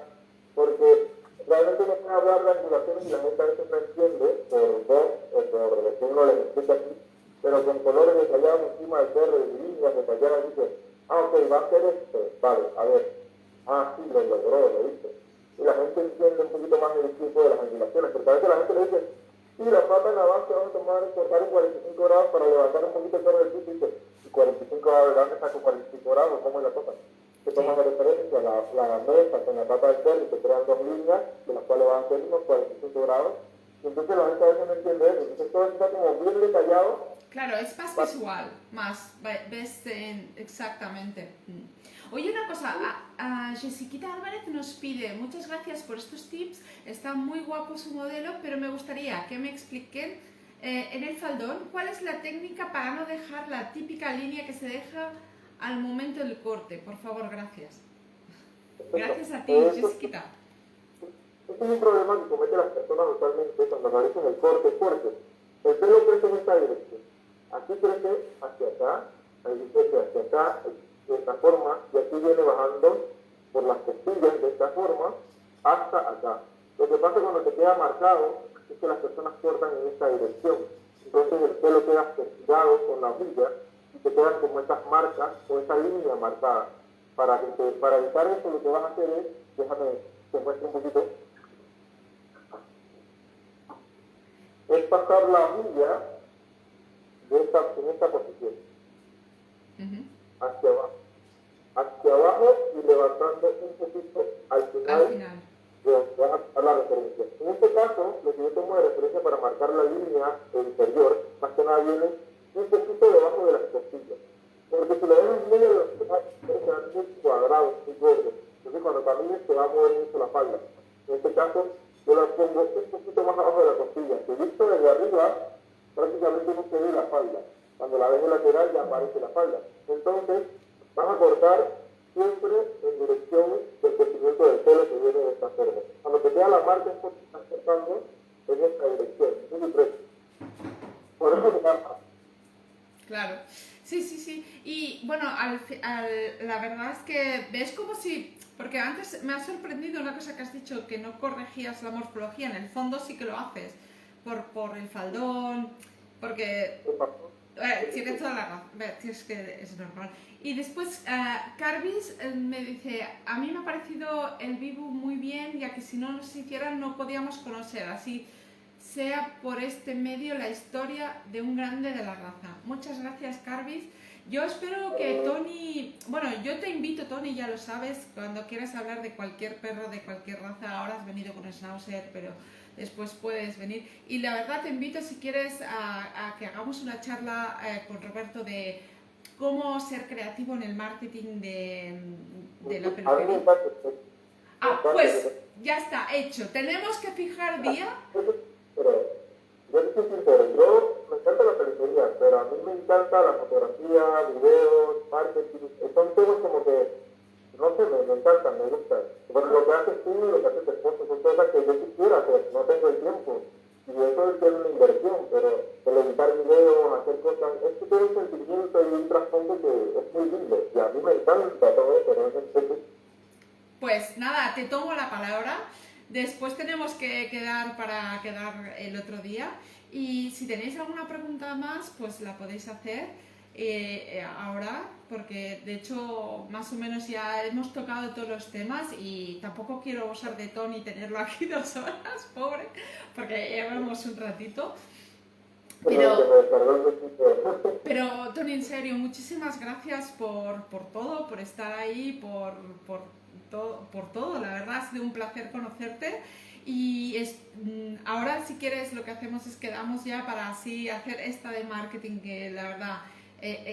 porque realmente no puede hablar de angulaciones y la gente a veces no entiende por voz o por lo que uno les explica aquí, pero con colores detallados encima del perro y líneas detalladas dice, ok, va a hacer esto, vale, a ver, sí, lo logró, lo hizo. Y la gente entiende un poquito más el tipo de las angulaciones, porque a veces la gente le dice, sí, la pata en la base vamos a cortar en 45 grados para levantar un poquito el perro del piso y dice, y 45 grados, ¿de dónde saco 45 grados? ¿Cómo es la cosa? Se toma de referencia la mesa con la pata del perro y se crean dos líneas, de las cuales van a ser unos 45 grados. Y entonces la gente a veces no entiende eso. Entonces todo está como bien detallado. Claro, es más visual, ves exactamente. Oye, una cosa, Jessiquita Álvarez nos pide, muchas gracias por estos tips, está muy guapo su modelo, pero me gustaría que me expliquen en el faldón cuál es la técnica para no dejar la típica línea que se deja al momento del corte. Por favor, gracias. Gracias a ti, Jessiquita. Este es un problema que cometen las personas usualmente cuando realizan el corte, porque el pelo crece en esta dirección. Aquí crece hacia acá, ahí crece hacia acá, de esta forma, y aquí viene bajando por las costillas de esta forma hasta acá. Lo que pasa cuando te queda marcado es que las personas cortan en esta dirección. Entonces el pelo queda festillado con la hojilla y te quedan como estas marcas o esa línea marcada. Para evitar eso, lo que vas a hacer es, déjame que muestre un poquito, es pasar la hojilla en esta posición. Hacia abajo y levantando un poquito al final. De donde vas a pasar la referencia. En este caso, caso, lo que yo tomo de referencia para marcar la línea inferior, más que nada viene un poquito debajo de las costillas. Porque si lo dejas muy de los va a quedar muy cuadrado, muy gordo. Entonces cuando camines se va a mover mucho la falda. En este caso, yo la pongo un poquito más abajo de la costilla. Si visto desde arriba, prácticamente no se ve la falda. Cuando la ves en lateral ya aparece la falda. Entonces, vas a cortar siempre en dirección del crecimiento del pelo que viene de esta forma. Cuando te queda la marca es porque estás cortando en esta dirección. Por eso se llama. Claro, sí, sí, sí. Y bueno, la verdad es que ves como si, porque antes me ha sorprendido una cosa que has dicho, que no corregías la morfología, en el fondo sí que lo haces, por el faldón, porque tienes toda la razón, es que es normal. Y después, Carvis me dice, a mí me ha parecido el vivo muy bien, ya que si no nos hicieran no podíamos conocer, así sea por este medio la historia de un grande de la raza. Muchas gracias, Carvis. Yo espero que Tony, bueno, yo te invito, Tony, ya lo sabes, cuando quieras hablar de cualquier perro, de cualquier raza, ahora has venido con Schnauzer, pero después puedes venir. Y la verdad te invito, si quieres, a que hagamos una charla con Roberto de cómo ser creativo en el marketing de la peluquería. Ah, pues ya está, hecho. Tenemos que fijar día. Pero yo te soy sincero, yo me encanta la peluquería, pero a mí me encanta la fotografía, videos, marketing, son temas como que, no sé, me encantan, me gustan. Bueno, lo que haces tú y lo que hace tu esposo son cosas que yo quisiera hacer, no tengo el tiempo. Y eso es una inversión, pero editar videos, hacer cosas, es que tiene un sentimiento y un trasfondo que es muy lindo. Y a mí me encanta todo eso, no sé. Pues nada, te tomo la palabra. Después tenemos que quedar para quedar el otro día. Y si tenéis alguna pregunta más, pues la podéis hacer ahora, porque de hecho más o menos ya hemos tocado todos los temas y tampoco quiero abusar de Tony y tenerlo aquí 2 horas, pobre, porque llevamos un ratito. Pero Tony, en serio, muchísimas gracias por todo, por estar ahí, por todo. La verdad ha sido un placer conocerte. Y ahora, si quieres, lo que hacemos es quedamos ya para así hacer esta de marketing, que la verdad,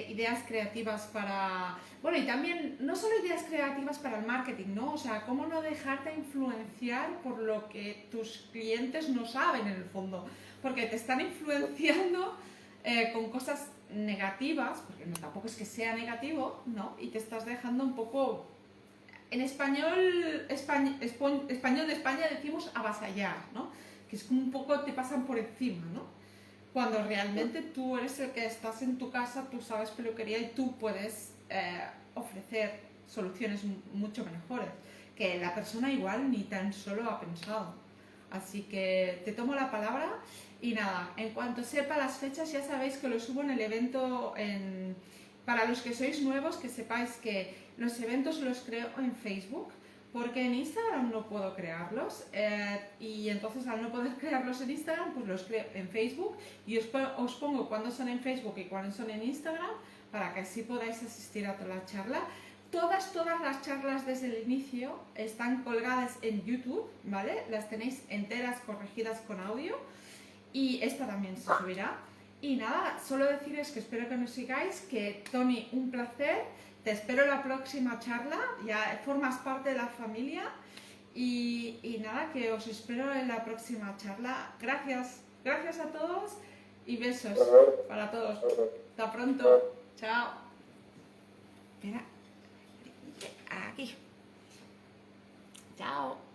ideas creativas para... Bueno, y también, no solo ideas creativas para el marketing, ¿no? O sea, cómo no dejarte influenciar por lo que tus clientes no saben en el fondo. Porque te están influenciando con cosas negativas, porque no, tampoco es que sea negativo, ¿no? Y te estás dejando un poco... En español de España decimos avasallar, ¿no? Que es como un poco te pasan por encima, ¿no? Cuando realmente tú eres el que estás en tu casa, tú sabes peluquería y tú puedes ofrecer soluciones mucho mejores, que la persona igual ni tan solo ha pensado. Así que te tomo la palabra y nada, en cuanto sepa las fechas ya sabéis que lo subo en el evento para los que sois nuevos, que sepáis que los eventos los creo en Facebook, porque en Instagram no puedo crearlos y entonces al no poder crearlos en Instagram, pues los creo en Facebook y os pongo cuándo son en Facebook y cuándo son en Instagram para que así podáis asistir a toda la charla. Todas las charlas desde el inicio están colgadas en YouTube, ¿vale? Las tenéis enteras, corregidas con audio y esta también se subirá. Y nada, solo deciros que espero que nos sigáis, que Tony, un placer, te espero en la próxima charla, ya formas parte de la familia y nada, que os espero en la próxima charla. Gracias a todos y besos para todos. Hasta pronto, chao. Espera, aquí. Chao.